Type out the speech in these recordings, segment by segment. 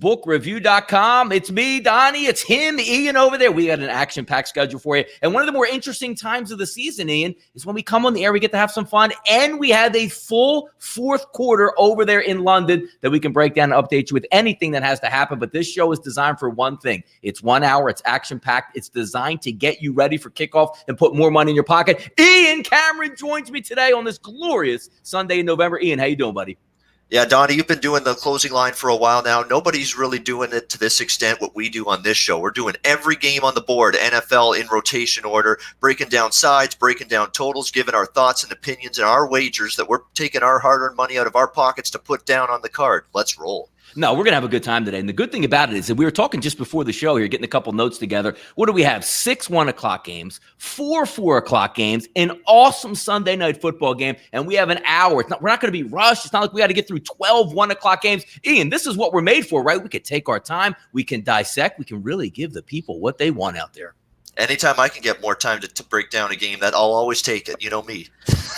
Bookreview.com. It's me, Donnie. It's him, Ian, over there. We got an action-packed schedule for you. And one of the more interesting times of the season, Ian, is when we come on the air, we get to have some fun, and we have a full fourth quarter over there in London that we can break down and update you with anything that has to happen. But this show is designed for one thing. It's 1 hour. It's action-packed. It's designed to get you ready for kickoff and put more money in your pocket. Ian Cameron joins me today on this glorious Sunday in November. Ian, how you doing, buddy? Yeah, Donnie, you've been doing the closing line for a while now. Nobody's really doing it to this extent what we do on this show. We're doing every game on the board, NFL in rotation order, breaking down sides, breaking down totals, giving our thoughts and opinions and our wagers that we're taking our hard-earned money out of our pockets to put down on the card. Let's roll. No, we're going to have a good time today. And the good thing about it is that we were talking just before the show here, getting a couple notes together. What do we have? 6 1 o'clock games, 4 4 o'clock games, an awesome Sunday night football game, and we have an hour. We're not going to be rushed. It's not like we got to get through 12 1 o'clock games. Ian, this is what we're made for, right? We can take our time. We can dissect. We can really give the people what they want out there. Anytime I can get more time to break down a game, that I'll always take it. You know me.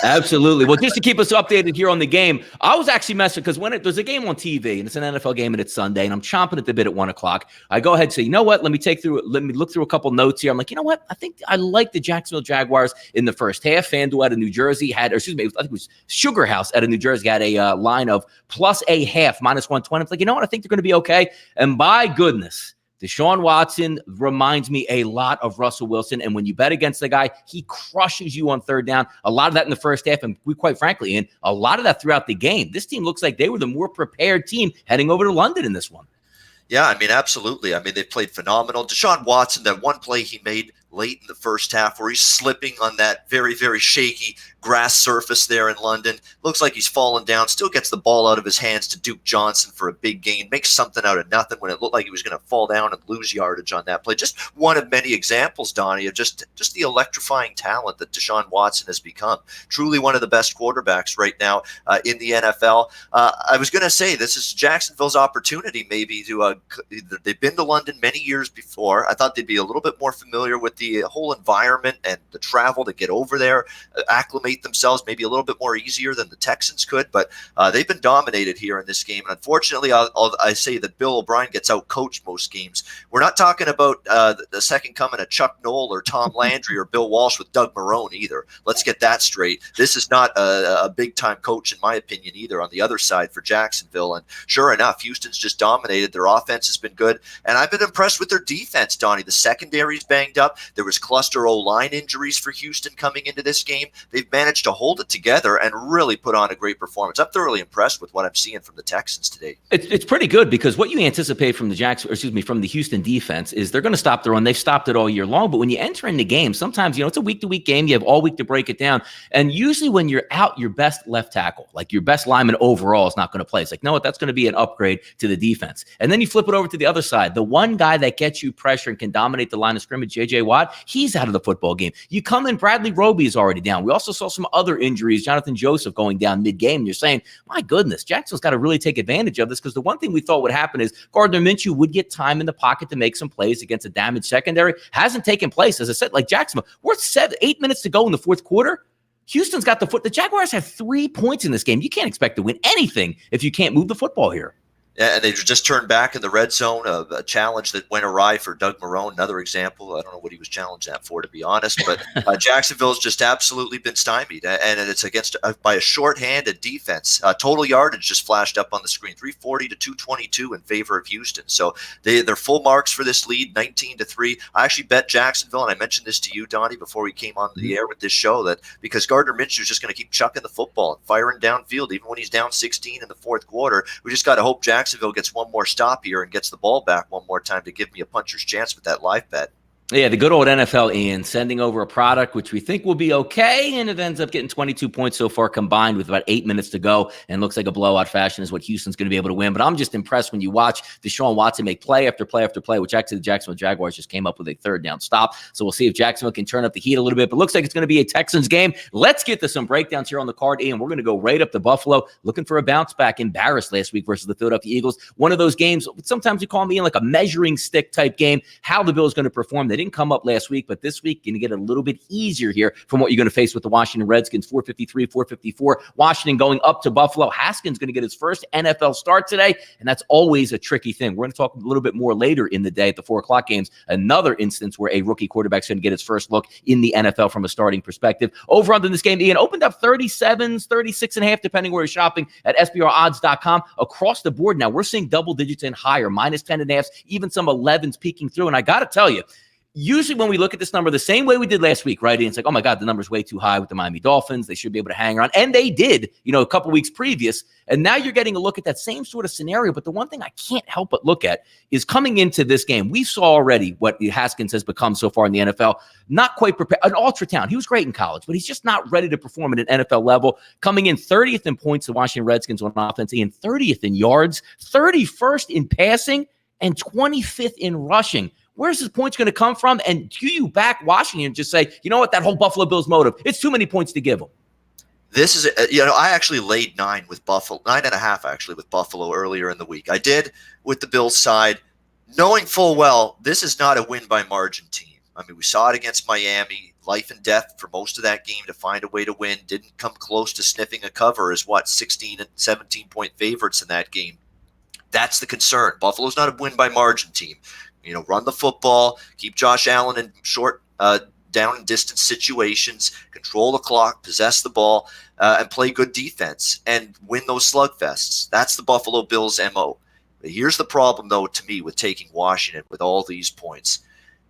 Absolutely. Well, just to keep us updated here on the game, I was actually messing because when there's a game on TV and it's an NFL game and it's Sunday and I'm chomping at the bit at 1 o'clock, I go ahead and say, you know what? Let me look through a couple notes here. I'm like, you know what? I think I like the Jacksonville Jaguars in the first half. FanDuel out of New Jersey I think it was Sugar House out of New Jersey had a line of plus a half, minus 120. I'm like, you know what? I think they're going to be okay. And by goodness, Deshaun Watson reminds me a lot of Russell Wilson. And when you bet against the guy, he crushes you on third down. A lot of that in the first half. And we quite frankly, Ian, a lot of that throughout the game. This team looks like they were the more prepared team heading over to London in this one. Yeah, I mean, absolutely. I mean, they played phenomenal. Deshaun Watson, that one play he made late in the first half where he's slipping on that very, very shaky grass surface there in London. Looks like he's fallen down, still gets the ball out of his hands to Duke Johnson for a big gain, makes something out of nothing when it looked like he was going to fall down and lose yardage on that play. Just one of many examples, Donnie, of just the electrifying talent that Deshaun Watson has become. Truly one of the best quarterbacks right now in the NFL. I was going to say this is Jacksonville's opportunity maybe to they've been to London many years before. I thought they'd be a little bit more familiar with the whole environment and the travel to get over there, acclimate themselves maybe a little bit more easier than the Texans could, but they've been dominated here in this game. And unfortunately, I say that Bill O'Brien gets out-coached most games. We're not talking about the second coming of Chuck Noll or Tom Landry or Bill Walsh with Doug Marrone either. Let's get that straight. This is not a big-time coach, in my opinion, either on the other side for Jacksonville. And sure enough, Houston's just dominated. Their offense has been good. And I've been impressed with their defense, Donnie. The secondary's banged up. There was cluster O-line injuries for Houston coming into this game. They've managed to hold it together and really put on a great performance. I'm thoroughly impressed with what I'm seeing from the Texans today. It's pretty good because what you anticipate from the Houston defense is they're going to stop the run. They've stopped it all year long. But when you enter in the game, sometimes, it's a week-to-week game. You have all week to break it down. And usually when you're out, your best left tackle, like your best lineman overall is not going to play. It's like, no, that's going to be an upgrade to the defense. And then you flip it over to the other side. The one guy that gets you pressure and can dominate the line of scrimmage, J.J. Watt, he's out of the football game. You come in, Bradley Roby is already down. We also saw some other injuries, Jonathan Joseph going down mid-game. You're saying, my goodness, Jacksonville's got to really take advantage of this because the one thing we thought would happen is Gardner Minshew would get time in the pocket to make some plays against a damaged secondary. Hasn't taken place. As I said, like Jacksonville, we're 8 minutes to go in the fourth quarter. Houston's got the foot. The Jaguars have 3 points in this game. You can't expect to win anything if you can't move the football here. And they just turned back in the red zone, a challenge that went awry for Doug Marrone. Another example. I don't know what he was challenged that for, to be honest. But Jacksonville's just absolutely been stymied. And it's against by a short-handed defense. Total yardage just flashed up on the screen, 340 to 222 in favor of Houston. So they're full marks for this lead, 19-3. I actually bet Jacksonville, and I mentioned this to you, Donnie, before we came on the air with this show, that because Gardner Minshew is just going to keep chucking the football and firing downfield, even when he's down 16 in the fourth quarter. We just got to hope Jacksonville gets one more stop here and gets the ball back one more time to give me a puncher's chance with that live bet. Yeah, the good old NFL, Ian, sending over a product which we think will be okay, and it ends up getting 22 points so far combined with about 8 minutes to go, and looks like a blowout fashion is what Houston's going to be able to win. But I'm just impressed when you watch Deshaun Watson make play after play after play, which actually the Jacksonville Jaguars just came up with a third down stop. So we'll see if Jacksonville can turn up the heat a little bit, but looks like it's going to be a Texans game. Let's get to some breakdowns here on the card, Ian. We're going to go right up to Buffalo, looking for a bounce back, embarrassed last week versus the Philadelphia Eagles. One of those games, sometimes you call me in like a measuring stick type game, how the Bills going to perform. They didn't come up last week, but this week going to get a little bit easier here from what you're going to face with the Washington Redskins. 453, 454. Washington going up to Buffalo. Haskins going to get his first NFL start today, and that's always a tricky thing. We're going to talk a little bit more later in the day at the 4 o'clock games. Another instance where a rookie quarterback's going to get his first look in the NFL from a starting perspective. Over under this game, Ian, opened up 37s, 36.5, depending where you're shopping at SBRodds.com. Across the board now, we're seeing double digits and higher, minus 10.5, even some 11s peeking through. And I got to tell you, usually when we look at this number the same way we did last week, right? It's like, oh my God, the number's way too high with the Miami Dolphins. They should be able to hang around. And they did, a couple weeks previous. And now you're getting a look at that same sort of scenario. But the one thing I can't help but look at is coming into this game, we saw already what Haskins has become so far in the NFL. Not quite prepared. An ultra talent. He was great in college, but he's just not ready to perform at an NFL level. Coming in 30th in points, the Washington Redskins on offense, and 30th in yards, 31st in passing, and 25th in rushing. Where's his points going to come from? And do you back Washington and just say, you know what, that whole Buffalo Bills motive, it's too many points to give them? This is, I actually laid 9.5 actually with Buffalo earlier in the week. I did with the Bills side, knowing full well this is not a win by margin team. I mean, we saw it against Miami, life and death for most of that game to find a way to win. Didn't come close to sniffing a cover as 16 and 17-point favorites in that game. That's the concern. Buffalo's not a win by margin team. Run the football, keep Josh Allen in short down and distance situations, control the clock, possess the ball, and play good defense and win those slugfests. That's the Buffalo Bills' MO. But here's the problem, though, to me, with taking Washington with all these points.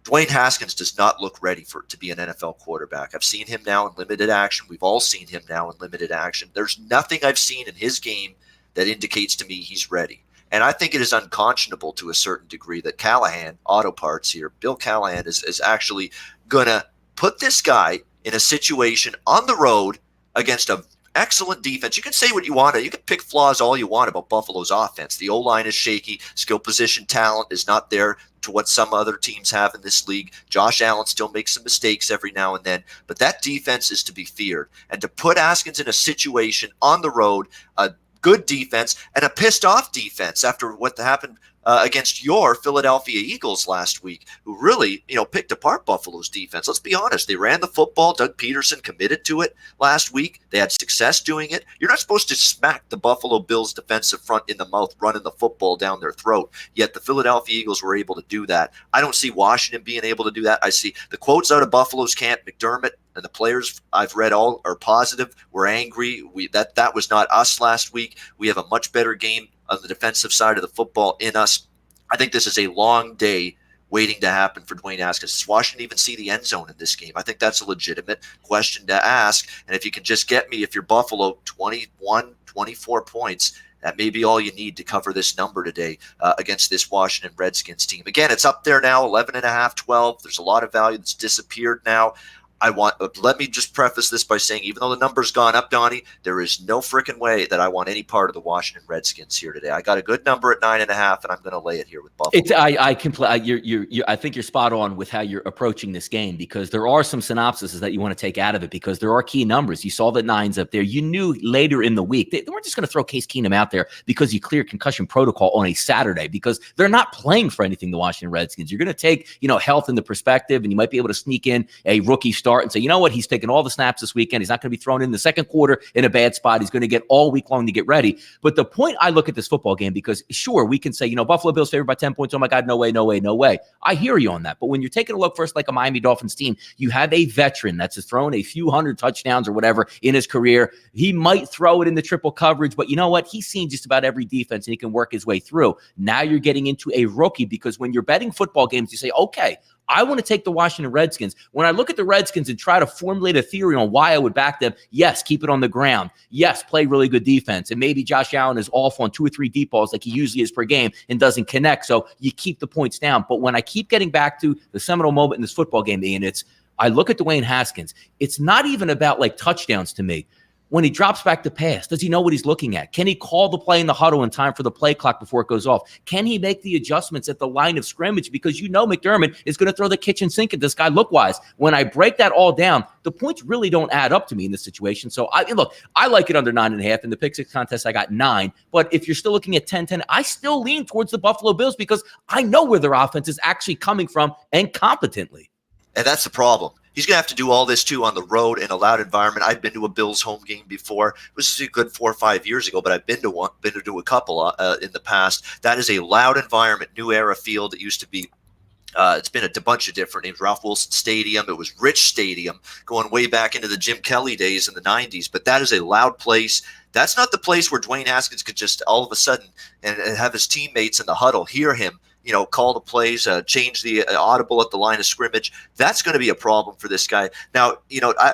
Dwayne Haskins does not look ready to be an NFL quarterback. I've seen him now in limited action. We've all seen him now in limited action. There's nothing I've seen in his game that indicates to me he's ready. And I think it is unconscionable to a certain degree that Callahan, Auto Parts here, Bill Callahan is actually going to put this guy in a situation on the road against an excellent defense. You can say what you want to. You can pick flaws all you want about Buffalo's offense. The O-line is shaky. Skill position talent is not there to what some other teams have in this league. Josh Allen still makes some mistakes every now and then. But that defense is to be feared. And to put Haskins in a situation on the road, a good defense and a pissed off defense after what happened against your Philadelphia Eagles last week, who really, picked apart Buffalo's defense. Let's be honest. They ran the football. Doug Peterson committed to it last week. They had success doing it. You're not supposed to smack the Buffalo Bills defensive front in the mouth, running the football down their throat. Yet the Philadelphia Eagles were able to do that. I don't see Washington being able to do that. I see the quotes out of Buffalo's camp. McDermott and the players I've read all are positive. We're angry. That was not us last week. We have a much better game on the defensive side of the football in us. I think this is a long day waiting to happen for Dwayne Haskins. Does Washington even see the end zone in this game? I think that's a legitimate question to ask. And if you can just get me, if you're Buffalo, 21, 24 points, that may be all you need to cover this number today against this Washington Redskins team. Again, it's up there now, 11.5, 12. There's a lot of value that's disappeared now. Let me just preface this by saying, even though the number's gone up, Donnie, there is no freaking way that I want any part of the Washington Redskins here today. I got a good number at 9.5, and I'm going to lay it here with Buffalo. I think you're spot on with how you're approaching this game, because there are some synopsises that you want to take out of it, because there are key numbers. You saw the 9s up there. You knew later in the week they weren't just going to throw Case Keenum out there because you cleared concussion protocol on a Saturday, because they're not playing for anything, the Washington Redskins. You're going to take health into perspective, and you might be able to sneak in a rookie start and say, you know what, he's taking all the snaps this weekend. He's not going to be thrown in the second quarter in a bad spot. He's going to get all week long to get ready. But the point I look at this football game, because sure, we can say, Buffalo Bills favored by 10 points. Oh my God, no way, no way, no way. I hear you on that. But when you're taking a look first, like a Miami Dolphins team, you have a veteran that's thrown a few hundred touchdowns or whatever in his career. He might throw it in the triple coverage, but you know what? He's seen just about every defense and he can work his way through. Now you're getting into a rookie, because when you're betting football games, you say, okay, I want to take the Washington Redskins. When I look at the Redskins and try to formulate a theory on why I would back them, yes, keep it on the ground. Yes, play really good defense. And maybe Josh Allen is off on 2 or 3 deep balls like he usually is per game and doesn't connect. So you keep the points down. But when I keep getting back to the seminal moment in this football game, Ian, I look at Dwayne Haskins. It's not even about like touchdowns to me. when he drops back to pass, does he know what he's looking at? Can he call the play in the huddle in time for the play clock before it goes off? Can he make the adjustments at the line of scrimmage? Because McDermott is going to throw the kitchen sink at this guy look-wise. When I break that all down, the points really don't add up to me in this situation. So, I like it under 9.5. In the pick six contest, I got 9. But if you're still looking at 10-10, I still lean towards the Buffalo Bills because I know where their offense is actually coming from and competently. And that's the problem. He's going to have to do all this, too, on the road in a loud environment. I've been to a Bills home game before. It was a good 4 or 5 years ago, but I've been to a couple in the past. That is a loud environment, New Era Field. It used to be it's been a bunch of different names. Ralph Wilson Stadium. It was Rich Stadium, going way back into the Jim Kelly days in the 90s. But that is a loud place. That's not the place where Dwayne Haskins could just all of a sudden and have his teammates in the huddle hear him, call the plays, change the audible at the line of scrimmage. That's going to be a problem for this guy. Now,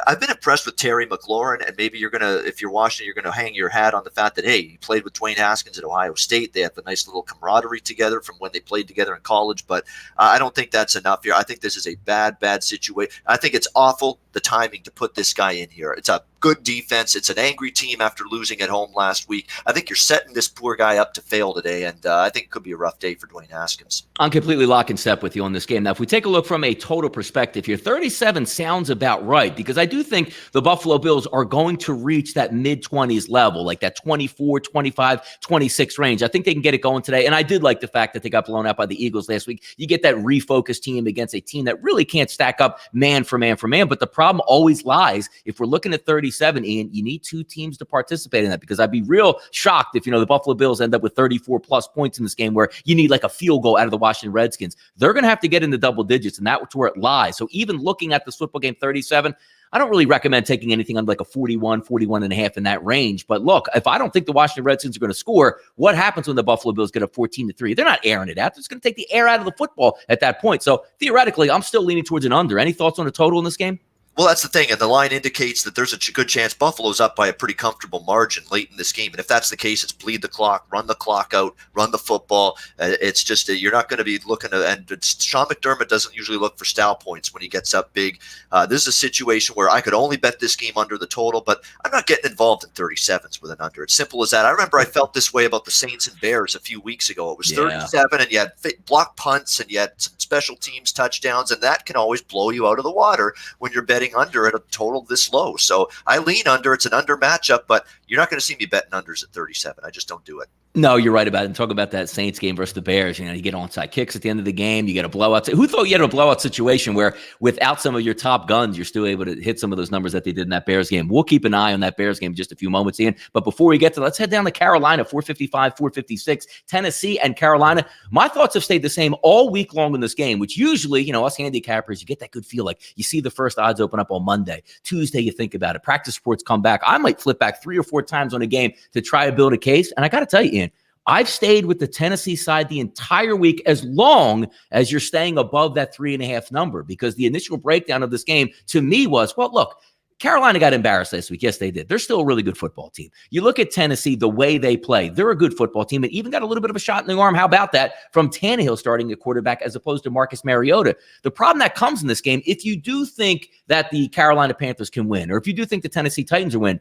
I've been impressed with Terry McLaurin, and maybe if you're Washington, you're going to hang your hat on the fact that, hey, he played with Dwayne Haskins at Ohio State. They have a nice little camaraderie together from when they played together in college, but I don't think that's enough here. I think this is a bad situation. I think it's awful, the timing to put this guy in here. It's a good defense. It's an angry team after losing at home last week. I think you're setting this poor guy up to fail today, and I think it could be a rough day for Dwayne Haskins. I'm completely lock and step with you on this game. Now, if we take a look from a total perspective here, 37 sounds about right, because I do think the Buffalo Bills are going to reach that mid-20s level, like that 24, 25, 26 range. I think they can get it going today, and I did like the fact that they got blown out by the Eagles last week. You get that refocused team against a team that really can't stack up man for man for man, but the problem always lies, if we're looking at 37, Ian, you need two teams to participate in that, because I'd be real shocked if, the Buffalo Bills end up with 34-plus points in this game where you need like a field goal out of the Washington Redskins. They're going to have to get into double digits, and that's where it lies. So even looking at this football game 37, I don't really recommend taking anything on like a 41, 41 and a half in that range. But look, if I don't think the Washington Redskins are going to score, what happens when the Buffalo Bills get a 14-3? They're not airing it out. They're just going to take the air out of the football at that point. So theoretically, I'm still leaning towards an under. Any thoughts on the total in this game? Well, that's the thing, and the line indicates that there's a good chance Buffalo's up by a pretty comfortable margin late in this game. And if that's the case, it's bleed the clock, run the clock out, run the football. It's just you're not going to be looking to, and Sean McDermott doesn't usually look for style points when he gets up big. This is a situation where I could only bet this game under the total, but I'm not getting involved in 37s with an under. It's simple as that. I remember I felt this way about the Saints and Bears a few weeks ago. It was 37, and you had block punts, and you had some special teams touchdowns, and that can always blow you out of the water when you're betting under at a total this low. So I lean under. It's an under matchup, but you're not going to see me betting unders at 37. I just don't do it. No, you're right about it. And talk about that Saints game versus the Bears. You get onside kicks at the end of the game. You get a blowout. Who thought you had a blowout situation where without some of your top guns, you're still able to hit some of those numbers that they did in that Bears game? We'll keep an eye on that Bears game in just a few moments, Ian. But before we get to, let's head down to Carolina, 455, 456, Tennessee and Carolina. My thoughts have stayed the same all week long in this game, which usually, us handicappers, you get that good feel like you see the first odds open up on Monday. Tuesday, you think about it. Practice reports come back. I might flip back 3 or 4 times on a game to try to build a case. And I got to tell you, Ian, I've stayed with the Tennessee side the entire week as long as you're staying above that 3.5 number, because the initial breakdown of this game to me was, well, look, Carolina got embarrassed last week. Yes, they did. They're still a really good football team. You look at Tennessee, the way they play, they're a good football team and even got a little bit of a shot in the arm. How about that from Tannehill starting at quarterback as opposed to Marcus Mariota? The problem that comes in this game, if you do think that the Carolina Panthers can win, or if you do think the Tennessee Titans will win,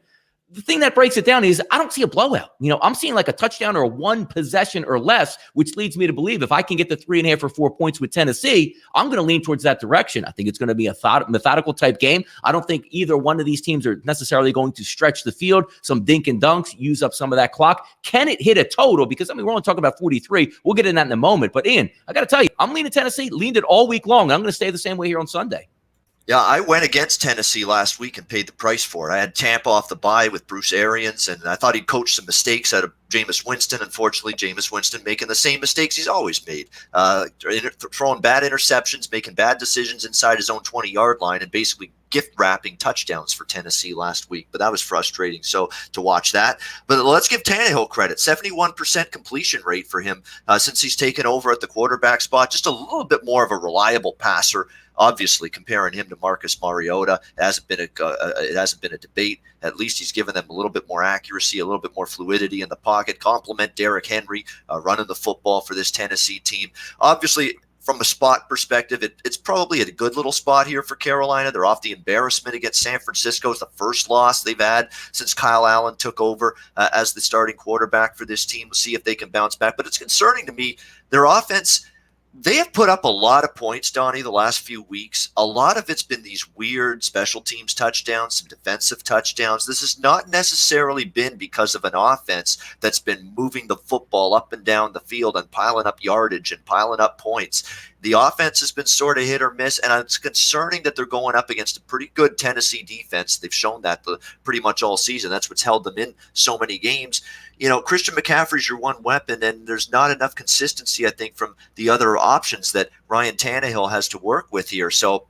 the thing that breaks it down is I don't see a blowout. I'm seeing like a touchdown or a 1 possession or less, which leads me to believe if I can get the 3.5 or 4 points with Tennessee, I'm going to lean towards that direction. I think it's going to be a methodical type game. I don't think either one of these teams are necessarily going to stretch the field, some dink and dunks, use up some of that clock. Can it hit a total? Because, we're only talking about 43. We'll get in that in a moment. But, Ian, I got to tell you, I'm leaning Tennessee, leaned it all week long. I'm going to stay the same way here on Sunday. Yeah, I went against Tennessee last week and paid the price for it. I had Tampa off the bye with Bruce Arians, and I thought he'd coach some mistakes out of Jameis Winston. Unfortunately, Jameis Winston making the same mistakes he's always made, throwing bad interceptions, making bad decisions inside his own 20-yard line, and basically gift-wrapping touchdowns for Tennessee last week. But that was frustrating, so to watch that. But let's give Tannehill credit. 71% completion rate for him since he's taken over at the quarterback spot. Just a little bit more of a reliable passer. Obviously, comparing him to Marcus Mariota, it hasn't been a debate. At least he's given them a little bit more accuracy, a little bit more fluidity in the pocket. Compliment Derrick Henry running the football for this Tennessee team. Obviously, from a spot perspective, it's probably a good little spot here for Carolina. They're off the embarrassment against San Francisco. It's the first loss they've had since Kyle Allen took over as the starting quarterback for this team. We'll see if they can bounce back. But it's concerning to me, their offense. They have put up a lot of points, Donnie, the last few weeks. A lot of it's been these weird special teams touchdowns, some defensive touchdowns. This has not necessarily been because of an offense that's been moving the football up and down the field and piling up yardage and piling up points. The offense has been sort of hit or miss, and it's concerning that they're going up against a pretty good Tennessee defense. They've shown that pretty much all season. That's what's held them in so many games. You know, Christian McCaffrey's your one weapon, and there's not enough consistency, I think, from the other options that Ryan Tannehill has to work with here. So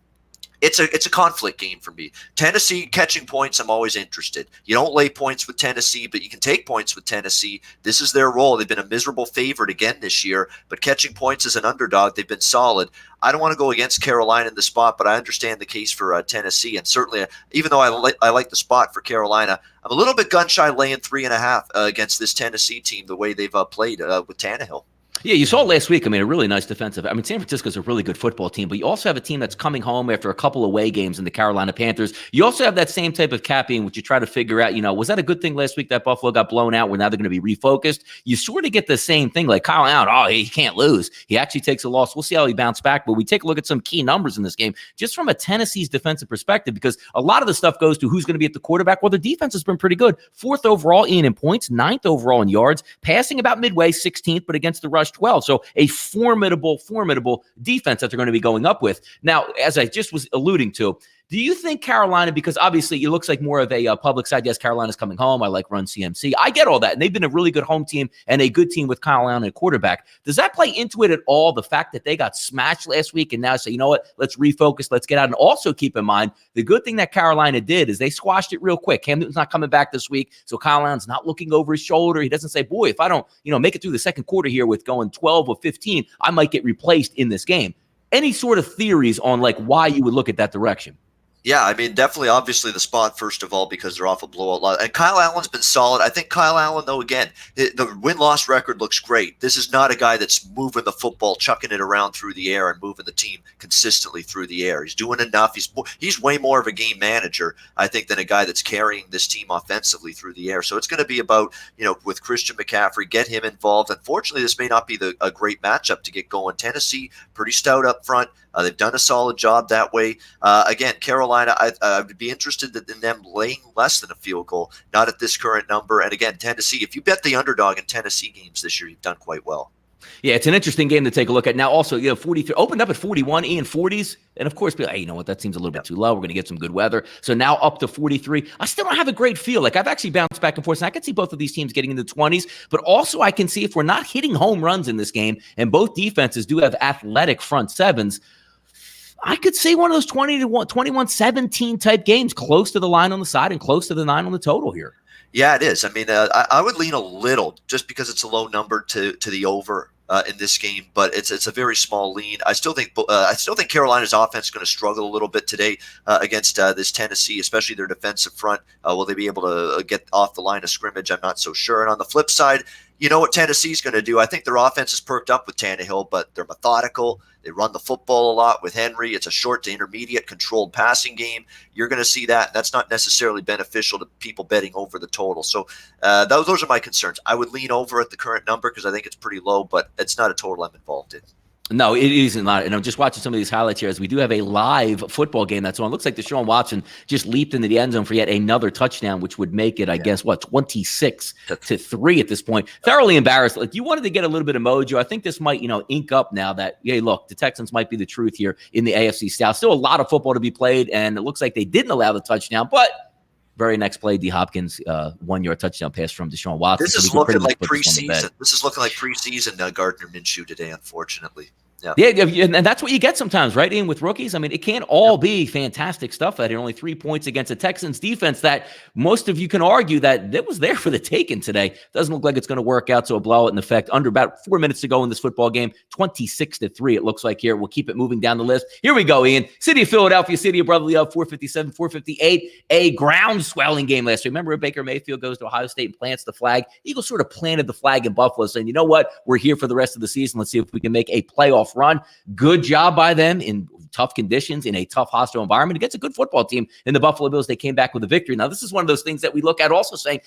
it's a conflict game for me. Tennessee catching points, I'm always interested. You don't lay points with Tennessee, but you can take points with Tennessee. This is their role. They've been a miserable favorite again this year, but catching points as an underdog, they've been solid. I don't want to go against Carolina in the spot, but I understand the case for Tennessee. And certainly, even though I like the spot for Carolina, I'm a little bit gun-shy laying 3.5 against this Tennessee team, the way they've played with Tannehill. Yeah, you saw last week, I mean, a really nice defensive. I mean, San Francisco's a really good football team, but you also have a team that's coming home after a couple away games in the Carolina Panthers. You also have that same type of capping, which you try to figure out, was that a good thing last week that Buffalo got blown out where now they're going to be refocused? You sort of get the same thing, like Kyle Allen, he can't lose. He actually takes a loss. We'll see how he bounces back, but we take a look at some key numbers in this game, just from a Tennessee's defensive perspective, because a lot of the stuff goes to who's going to be at the quarterback. Well, the defense has been pretty good. 4th overall, Ian, in points, 9th overall in yards, passing about midway, 16th, but against the rush, 12. So a formidable defense that they're going to be going up with. Now, as I just was alluding to, do you think Carolina, because obviously it looks like more of a public side, yes, Carolina's coming home, I like Run CMC, I get all that, and they've been a really good home team and a good team with Kyle Allen at quarterback. Does that play into it at all, the fact that they got smashed last week and now say, you know what, let's refocus, let's get out? And also keep in mind, the good thing that Carolina did is they squashed it real quick. Cam Newton's not coming back this week, so Kyle Allen's not looking over his shoulder. He doesn't say, boy, if I don't make it through the second quarter here with going 12 or 15, I might get replaced in this game. Any sort of theories on like why you would look at that direction? Yeah, I mean, definitely, obviously, the spot, first of all, because they're off a blowout lot. And Kyle Allen's been solid. I think Kyle Allen, though, again, the win-loss record looks great. This is not a guy that's moving the football, chucking it around through the air and moving the team consistently through the air. He's doing enough. He's way more of a game manager, I think, than a guy that's carrying this team offensively through the air. So it's going to be about, with Christian McCaffrey, get him involved. Unfortunately, this may not be a great matchup to get going. Tennessee, pretty stout up front. They've done a solid job that way. Again, Carolina, I would be interested in them laying less than a field goal, not at this current number. And again, Tennessee, if you bet the underdog in Tennessee games this year, you've done quite well. Yeah, it's an interesting game to take a look at. Now, also, 43 opened up at 41, Ian, 40s. And of course, be like, hey, you know what? That seems a little bit too low. We're going to get some good weather. So now up to 43. I still don't have a great feel. Like, I've actually bounced back and forth. And I can see both of these teams getting in the 20s. But also, I can see if we're not hitting home runs in this game, and both defenses do have athletic front sevens, I could see one of those 21-17 type games, close to the line on the side and close to the 9 on the total here. Yeah, it is. I mean, I would lean a little just because it's a low number to the over in this game, but it's a very small lean. I still think Carolina's offense is going to struggle a little bit today against this Tennessee, especially their defensive front. Will they be able to get off the line of scrimmage? I'm not so sure. And on the flip side, you know what Tennessee's going to do? I think their offense is perked up with Tannehill, but they're methodical. They run the football a lot with Henry. It's a short to intermediate controlled passing game. You're going to see that. That's not necessarily beneficial to people betting over the total. So those are my concerns. I would lean over at the current number because I think it's pretty low, but it's not a total I'm involved in. No, it isn't. Not. And I'm just watching some of these highlights here as we do have a live football game that's on. It looks like Deshaun Watson just leaped into the end zone for yet another touchdown, which would make it, I guess, 26-3 at this point. Thoroughly embarrassed. Like, you wanted to get a little bit of mojo. I think this might, ink up now that, hey, look, the Texans might be the truth here in the AFC South. Still a lot of football to be played, and it looks like they didn't allow the touchdown, but very next play, D. Hopkins, 1-yard touchdown pass from Deshaun Watson. This is looking like preseason. This is looking like preseason Gardner Minshew today, unfortunately. Yeah, and that's what you get sometimes, right, Ian, with rookies. I mean, it can't all be fantastic stuff. That only 3 points against a Texans defense that most of you can argue that it was there for the taking today. Doesn't look like it's going to work out, so a blowout in effect. Under about 4 minutes to go in this football game, 26-3 it looks like here. We'll keep it moving down the list. Here we go, Ian. City of Philadelphia, City of Brotherly Love, 457, 458. A ground-swelling game last year. Remember, Baker Mayfield goes to Ohio State and plants the flag. Eagles sort of planted the flag in Buffalo, saying, you know what? We're here for the rest of the season. Let's see if we can make a playoff tough run. Good job by them in tough conditions, in a tough, hostile environment against a good football team in the Buffalo Bills. They came back with a victory. Now, this is one of those things that we look at also saying,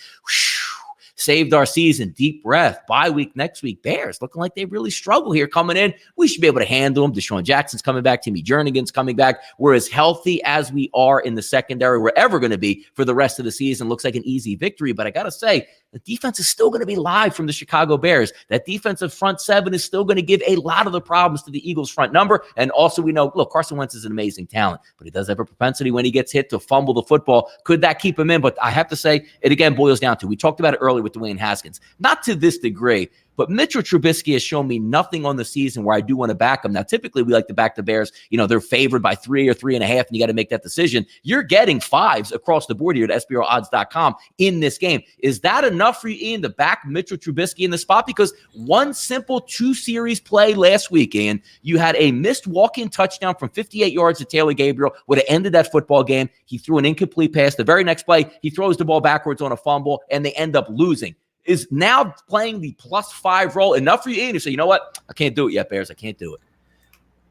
saved our season, deep breath, bye week next week. Bears looking like they really struggle here coming in. We should be able to handle them. Deshaun Jackson's coming back. Timmy Jernigan's coming back. We're as healthy as we are in the secondary. We're ever going to be for the rest of the season. Looks like an easy victory, but I got to say, the defense is still going to be live from the Chicago Bears. That defensive front seven is still going to give a lot of the problems to the Eagles front number. And also we know, look, Carson Wentz is an amazing talent, but he does have a propensity when he gets hit to fumble the football. Could that keep him in? But I have to say, it again boils down to, we talked about it earlier with Dwayne Haskins, not to this degree, but Mitchell Trubisky has shown me nothing on the season where I do want to back him. Now, typically we like to back the Bears. They're favored by 3 or 3.5, and you got to make that decision. You're getting 5s across the board here at SBRodds.com in this game. Is that enough for you, Ian, to back Mitchell Trubisky in the spot? Because one simple 2-series play last week, Ian, you had a missed walk-in touchdown from 58 yards to Taylor Gabriel, would have ended that football game. He threw an incomplete pass. The very next play, he throws the ball backwards on a fumble, and they end up losing. Is now playing the +5 role enough for you, Ian, to say, you know what? I can't do it yet, Bears. I can't do it.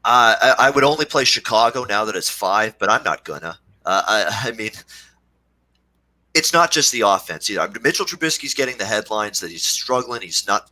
I would only play Chicago now that it's 5, but I'm not gonna. I mean, it's not just the offense. Mitchell Trubisky's getting the headlines that he's struggling. He's not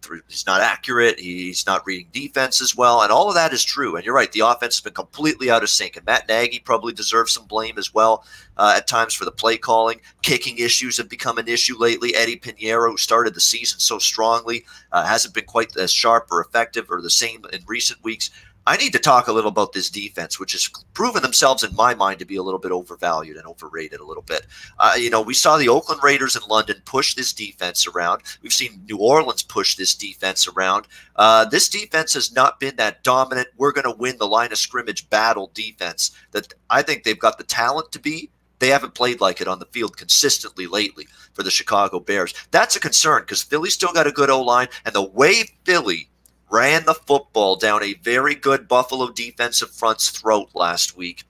accurate. He's not reading defense as well, and all of that is true. And you're right. The offense has been completely out of sync. And Matt Nagy probably deserves some blame as well at times for the play calling. Kicking issues have become an issue lately. Eddie Pinheiro, who started the season so strongly, hasn't been quite as sharp or effective or the same in recent weeks. I need to talk a little about this defense, which has proven themselves in my mind to be a little bit overvalued and overrated a little bit. We saw the Oakland Raiders in London push this defense around. We've seen New Orleans push this defense around. This defense has not been that dominant, we're going to win the line of scrimmage battle defense that I think they've got the talent to be. They haven't played like it on the field consistently lately for the Chicago Bears. That's a concern because Philly's still got a good O-line, and the way Philly ran the football down a very good Buffalo defensive front's throat last week.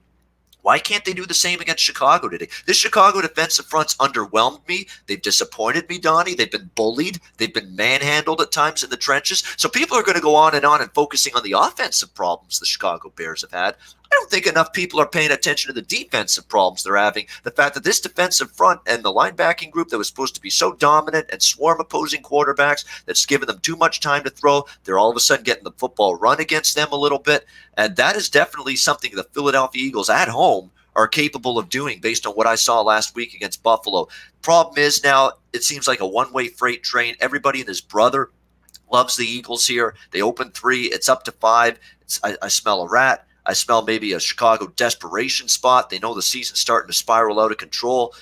Why can't they do the same against Chicago today? This Chicago defensive front's underwhelmed me. They've disappointed me, Donnie. They've been bullied. They've been manhandled at times in the trenches. So people are going to go on and focusing on the offensive problems the Chicago Bears have had. I don't think enough people are paying attention to the defensive problems they're having. The fact that this defensive front and the linebacking group that was supposed to be so dominant and swarm opposing quarterbacks that's given them too much time to throw, they're all of a sudden getting the football run against them a little bit. And that is definitely something the Philadelphia Eagles at home are capable of doing based on what I saw last week against Buffalo. Problem is now it seems like a one-way freight train. Everybody and his brother loves the Eagles here. They open 3. It's up to 5. I smell a rat. I smell maybe a Chicago desperation spot. They know the season's starting to spiral out of control.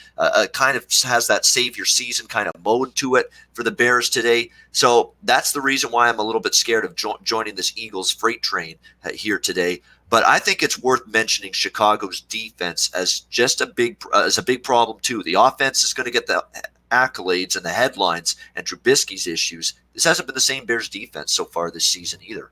Kind of has that save your season kind of mode to it for the Bears today. So that's the reason why I'm a little bit scared of joining this Eagles freight train here today. But I think it's worth mentioning Chicago's defense as just a big problem too. The offense is going to get the accolades and the headlines, and Trubisky's issues. This hasn't been the same Bears defense so far this season either.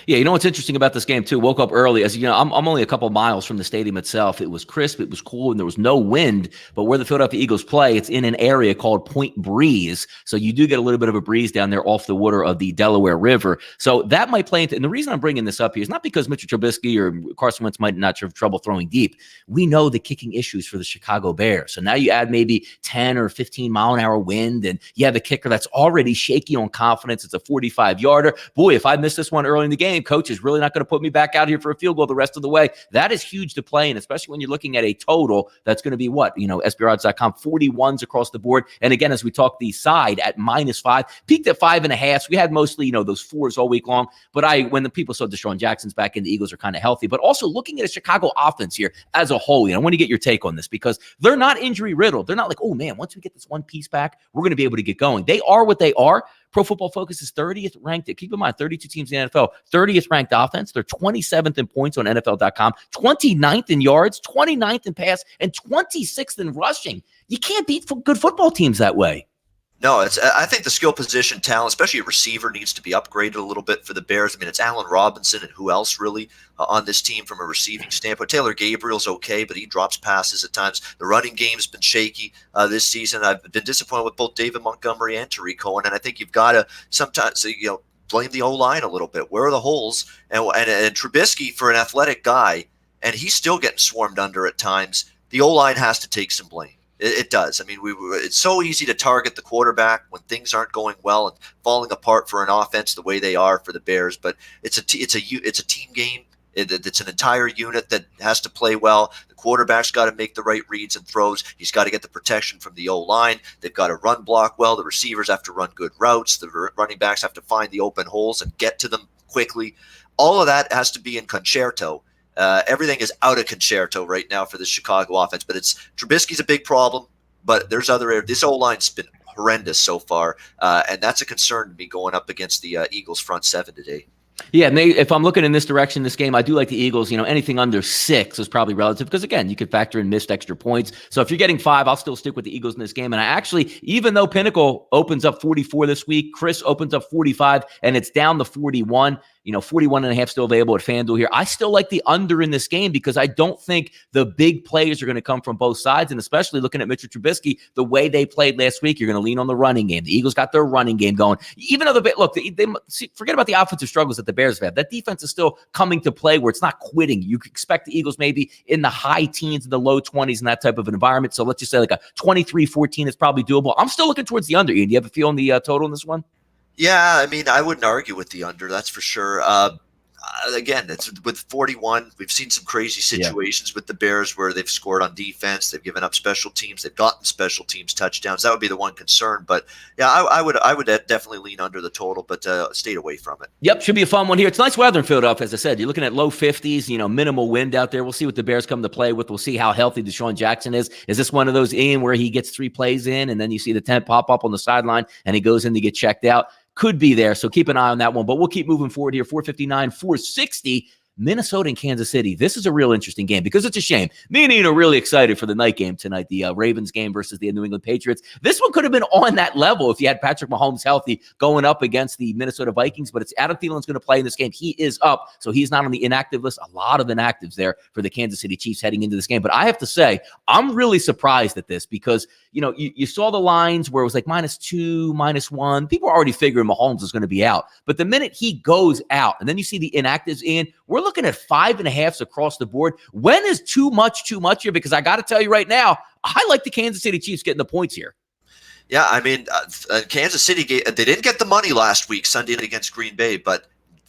Yeah, you know what's interesting about this game too? Woke up early. As you know, I'm only a couple miles from the stadium itself. It was crisp, it was cool, and there was no wind. But where the Philadelphia Eagles play, it's in an area called Point Breeze, so you do get a little bit of a breeze down there off the water of the Delaware River. So that might play into. And the reason I'm bringing this up here is not because Mitchell Trubisky or Carson Wentz might not have trouble throwing deep. We know the kicking issues for the Chicago Bears. So now you add maybe 10 or 15 mile an hour wind, and you have a kicker that's already shaky on confidence. It's a 45-yarder. Boy, if I miss this one early in the game, coach is really not going to put me back out here for a field goal the rest of the way. That is huge to play in, especially when you're looking at a total that's going to be what? SBRodds.com, 41s across the board. And again, as we talk the side at -5, peaked at 5.5. We had mostly, those 4s all week long. But when the people saw Deshaun Jackson's back in, the Eagles are kind of healthy. But also looking at a Chicago offense here as a whole, I want to get your take on this because they're not injury riddled. They're not like, oh man, once we get this one piece back, we're going to be able to get going. They are what they are. Pro Football Focus is 30th ranked. Keep in mind, 32 teams in the NFL, 30th ranked offense. They're 27th in points on NFL.com, 29th in yards, 29th in pass, and 26th in rushing. You can't beat good football teams that way. No, I think the skill position talent, especially a receiver, needs to be upgraded a little bit for the Bears. I mean, it's Allen Robinson and who else really on this team from a receiving standpoint. Taylor Gabriel's okay, but he drops passes at times. The running game's been shaky this season. I've been disappointed with both David Montgomery and Tariq Cohen, and I think you've got to sometimes, blame the O-line a little bit. Where are the holes? And Trubisky, for an athletic guy, and he's still getting swarmed under at times, the O-line has to take some blame. It does. I mean, it's so easy to target the quarterback when things aren't going well and falling apart for an offense the way they are for the Bears. But it's a team game. It's an entire unit that has to play well. The quarterback's got to make the right reads and throws. He's got to get the protection from the O-line. They've got to run block well. The receivers have to run good routes. The running backs have to find the open holes and get to them quickly. All of that has to be in concerto. Everything is out of concerto right now for the Chicago offense, but Trubisky's a big problem, but there's other areas. This O-line's been horrendous so far, and that's a concern to me going up against the Eagles front seven today. Yeah, if I'm looking in this direction, this game, I do like the Eagles. Anything under 6 is probably relative because, again, you could factor in missed extra points. So if you're getting 5, I'll still stick with the Eagles in this game. And I actually, even though Pinnacle opens up 44 this week, Chris opens up 45, and it's down to 41. 41.5 still available at FanDuel here. I still like the under in this game because I don't think the big plays are going to come from both sides. And especially looking at Mitchell Trubisky, the way they played last week, you're going to lean on the running game. The Eagles got their running game going. Even though they forget about the offensive struggles that the Bears have had. That defense is still coming to play where it's not quitting. You could expect the Eagles maybe in the high teens, the low 20s in that type of environment. So let's just say like a 23-14 is probably doable. I'm still looking towards the under. Ian, do you have a feel on the total in this one? Yeah, I mean, I wouldn't argue with the under, that's for sure. Again, it's with 41. We've seen some crazy situations with the Bears where they've scored on defense, they've given up special teams, they've gotten special teams touchdowns. That would be the one concern. But yeah, I would definitely lean under the total, but stayed away from it. Yep, should be a fun one here. It's nice weather in Philadelphia, as I said. You're looking at low 50s, minimal wind out there. We'll see what the Bears come to play with. We'll see how healthy Deshaun Jackson is. Is this one of those, Ian, where he gets 3 plays in and then you see the tent pop up on the sideline and he goes in to get checked out? Could be there, so keep an eye on that one. But we'll keep moving forward here. 459, 460. Minnesota and Kansas City. This is a real interesting game because it's a shame. Me and Ian are really excited for the night game tonight, the Ravens game versus the New England Patriots. This one could have been on that level if you had Patrick Mahomes healthy going up against the Minnesota Vikings, but it's Adam Thielen's going to play in this game. He is up, so he's not on the inactive list. A lot of inactives there for the Kansas City Chiefs heading into this game. But I have to say, I'm really surprised at this because, you saw the lines where it was like -2, -1. People are already figuring Mahomes is going to be out. But the minute he goes out, and then you see the inactives in, we're looking at 5.5s across the board. When is too much here? Because I got to tell you right now, I like the Kansas City Chiefs getting the points here. Yeah, I mean, Kansas City, they didn't get the money last week, Sunday night against Green Bay, but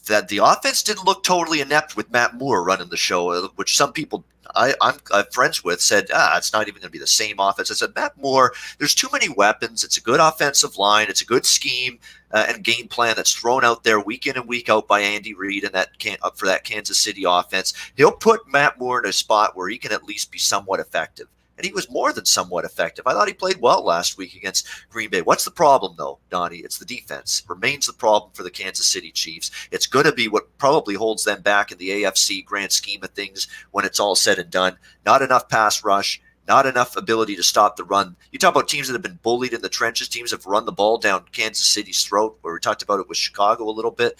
that the offense didn't look totally inept with Matt Moore running the show, which some people I'm friends with said, it's not even going to be the same offense. I said, Matt Moore, there's too many weapons. It's a good offensive line. It's a good scheme and game plan that's thrown out there week in and week out by Andy Reid and for that Kansas City offense. He'll put Matt Moore in a spot where he can at least be somewhat effective. And he was more than somewhat effective. I thought he played well last week against Green Bay. What's the problem, though, Donnie? It's the defense. Remains the problem for the Kansas City Chiefs. It's going to be what probably holds them back in the AFC grand scheme of things when it's all said and done. Not enough pass rush, not enough ability to stop the run. You talk about teams that have been bullied in the trenches. Teams have run the ball down Kansas City's throat, where we talked about it with Chicago a little bit.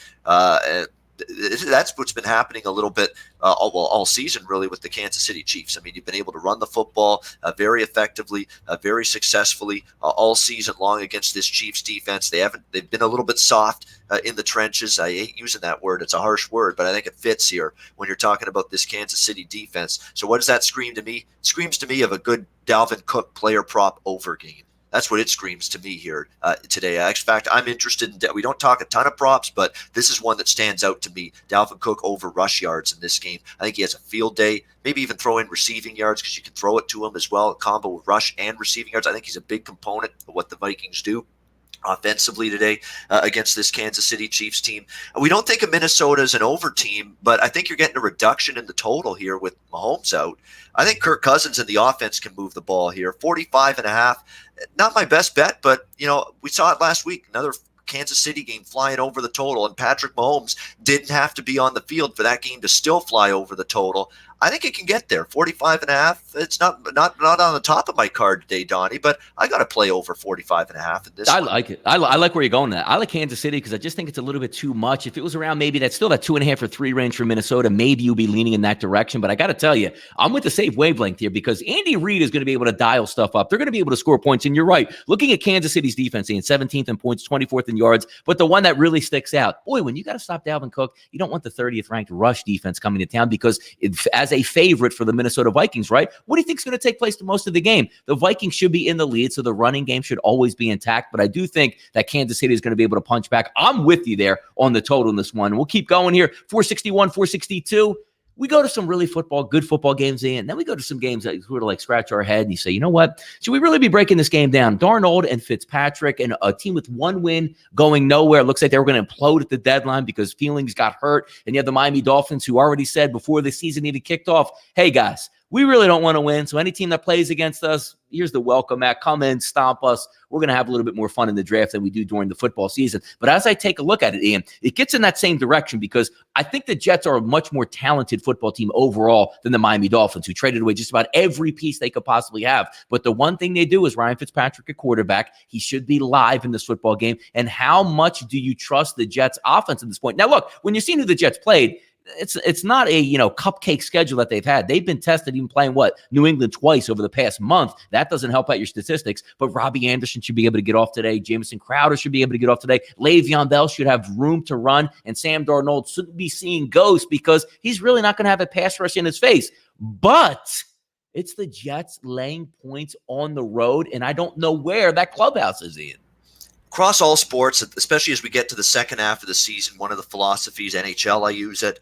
That's what's been happening a little bit all season, really, with the Kansas City Chiefs. I mean, you've been able to run the football very effectively, very successfully all season long against this Chiefs defense. They've been a little bit soft in the trenches. I hate using that word. It's a harsh word, but I think it fits here when you're talking about this Kansas City defense. So what does that scream to me? It screams to me of a good Dalvin Cook player prop over game. That's what it screams to me here today. In fact, I'm interested in – we don't talk a ton of props, but this is one that stands out to me. Dalvin Cook over rush yards in this game. I think he has a field day. Maybe even throw in receiving yards because you can throw it to him as well, a combo with rush and receiving yards. I think he's a big component of what the Vikings do offensively today against this Kansas City Chiefs team. We don't think of Minnesota as an over team, but I think you're getting a reduction in the total here with Mahomes out. I think Kirk Cousins and the offense can move the ball here. 45.5. Not my best bet, but we saw it last week. Another Kansas City game flying over the total, and Patrick Mahomes didn't have to be on the field for that game to still fly over the total. I think it can get there. 45.5. It's not on the top of my card today, Donnie, but I got to play over 45.5 in this I one. like it. I like where you're going at. I like Kansas City because I just think it's a little bit too much. If it was around maybe that's still that 2.5 or 3 range for Minnesota, maybe you'll be leaning in that direction. But I got to tell you, I'm with the safe wavelength here because Andy Reid is going to be able to dial stuff up. They're going to be able to score points. And you're right. Looking at Kansas City's defense, Ian, 17th in points, 24th in yards. But the one that really sticks out, boy, when you got to stop Dalvin Cook, you don't want the 30th ranked rush defense coming to town because as a favorite for the Minnesota Vikings, right? What do you think is going to take place the most of the game? The Vikings should be in the lead, so the running game should always be intact. But I do think that Kansas City is going to be able to punch back. I'm with you there on the total in this one. We'll keep going here. 461, 462. We go to some really good football games in. Then we go to some games that sort of like scratch our head and you say, you know what? Should we really be breaking this game down? Darnold and Fitzpatrick and a team with one win going nowhere. It looks like they were going to implode at the deadline because feelings got hurt. And you have the Miami Dolphins who already said before the season even kicked off, hey guys, we really don't want to win. So any team that plays against us, here's the welcome mat. Come in, stomp us. We're going to have a little bit more fun in the draft than we do during the football season. But as I take a look at it, Ian, it gets in that same direction because I think the Jets are a much more talented football team overall than the Miami Dolphins, who traded away just about every piece they could possibly have. But the one thing they do is Ryan Fitzpatrick at quarterback. He should be live in this football game. And how much do you trust the Jets offense at this point? Now, look, when you've seen who the Jets played, it's not a cupcake schedule that they've had. They've been tested even playing New England twice over the past month. That doesn't help out your statistics. But Robbie Anderson should be able to get off today. Jamison Crowder should be able to get off today. Le'Veon Bell should have room to run, and Sam Darnold shouldn't be seeing ghosts because he's really not going to have a pass rush in his face. But it's the Jets laying points on the road, and I don't know where that clubhouse is, Ian. Across all sports, especially as we get to the second half of the season, one of the philosophies, NHL, I use it.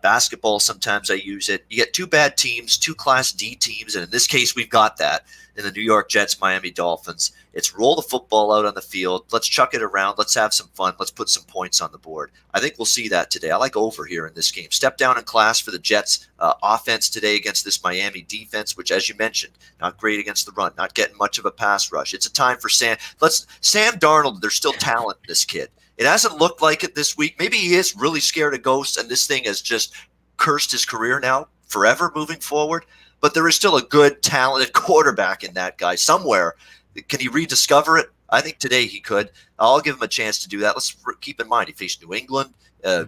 Basketball, sometimes I use it. You get two bad teams, two Class D teams, and in this case, we've got that in the New York Jets, Miami Dolphins. It's roll the football out on the field. Let's chuck it around. Let's have some fun. Let's put some points on the board. I think we'll see that today. I like over here in this game. Step down in class for the Jets offense today against this Miami defense, which, as you mentioned, not great against the run, not getting much of a pass rush. It's a time for Sam Darnold. There's still talent in this kid. It hasn't looked like it this week. Maybe he is really scared of ghosts, and this thing has just cursed his career now forever moving forward. But there is still a good, talented quarterback in that guy somewhere. Can he rediscover it? I think today he could. I'll give him a chance to do that. Let's keep in mind he faced New England.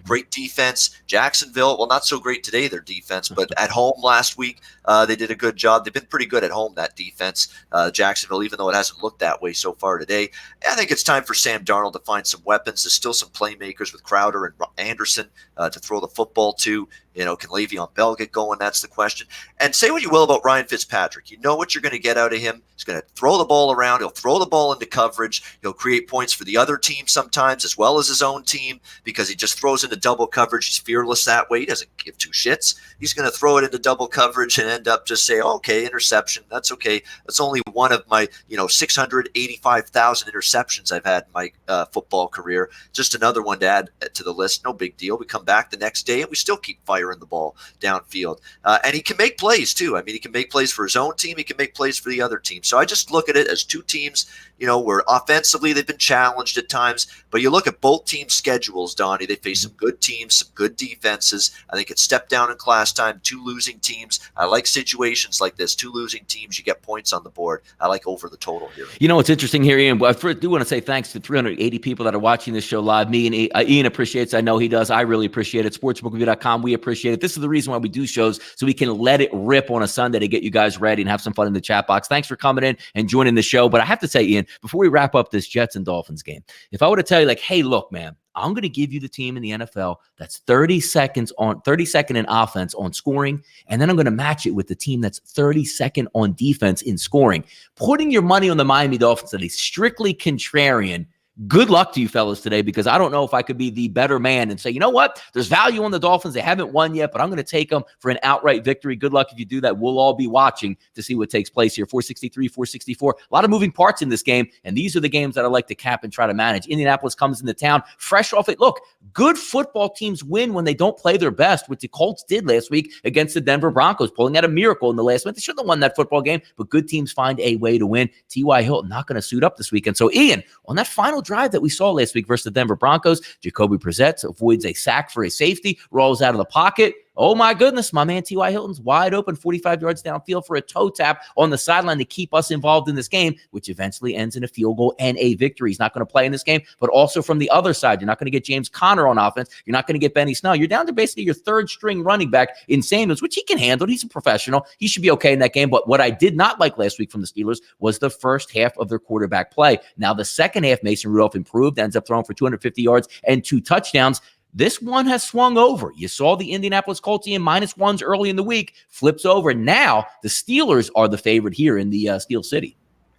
Great defense. Jacksonville, well, not so great today, their defense, but at home last week, they did a good job. They've been pretty good at home, that defense, Jacksonville, even though it hasn't looked that way so far today. I think it's time for Sam Darnold to find some weapons. There's still some playmakers with Crowder and Anderson to throw the football to. Can Le'Veon Bell get going? That's the question. And say what you will about Ryan Fitzpatrick. You know what you're going to get out of him. He's going to throw the ball around. He'll throw the ball into coverage. He'll create points for the other team sometimes as well as his own team because he just throws into double coverage. He's fearless that way. He doesn't give two shits. He's going to throw it into double coverage and end up just say, okay, interception. That's okay. That's only one of my 685,000 interceptions I've had in my football career. Just another one to add to the list. No big deal. We come back the next day and we still keep firing the ball downfield. And he can make plays too. I mean, he can make plays for his own team. He can make plays for the other team. So I just look at it as two teams, where offensively they've been challenged at times. But you look at both teams' schedules, Donnie, they face some good teams, some good defenses. I think it's step down in class time, two losing teams. I like situations like this. Two losing teams, you get points on the board. I like over the total here. What's interesting here, Ian, I do want to say thanks to 380 people that are watching this show live. Me and Ian appreciates it. I know he does. I really appreciate it. Sportsbookreview.com. We appreciate it. This is the reason why we do shows, so we can let it rip on a Sunday to get you guys ready and have some fun in the chat box. Thanks for coming in and joining the show. But I have to say, Ian, before we wrap up this Jets and Dolphins game, if I were to tell you, hey, look, man, I'm going to give you the team in the NFL that's 32nd in offense on scoring, and then I'm going to match it with the team that's 32nd on defense in scoring. Putting your money on the Miami Dolphins that is strictly contrarian. Good luck to you fellas today, because I don't know if I could be the better man and say, you know what, there's value on the Dolphins. They haven't won yet, but I'm going to take them for an outright victory. Good luck if you do that. We'll all be watching to see what takes place here. 463, 464. A lot of moving parts in this game, and these are the games that I like to cap and try to manage. Indianapolis comes into town fresh off it. Look, good football teams win when they don't play their best, which the Colts did last week against the Denver Broncos, pulling out a miracle in the last minute. They should have won that football game, but good teams find a way to win. T.Y. Hilton not going to suit up this weekend. So, Ian, on that final drive that we saw last week versus the Denver Broncos, Jacoby Brissett avoids a sack for a safety, rolls out of the pocket. Oh, my goodness, my man T.Y. Hilton's wide open, 45 yards downfield for a toe tap on the sideline to keep us involved in this game, which eventually ends in a field goal and a victory. He's not going to play in this game, but also from the other side, you're not going to get James Conner on offense. You're not going to get Benny Snell. You're down to basically your third-string running back in Samuels, which he can handle. He's a professional. He should be okay in that game. But what I did not like last week from the Steelers was the first half of their quarterback play. Now, the second half, Mason Rudolph improved, ends up throwing for 250 yards and 2 touchdowns. This one has swung over. You saw the Indianapolis Colts in -1s early in the week, flips over. Now the Steelers are the favorite here in the Steel City.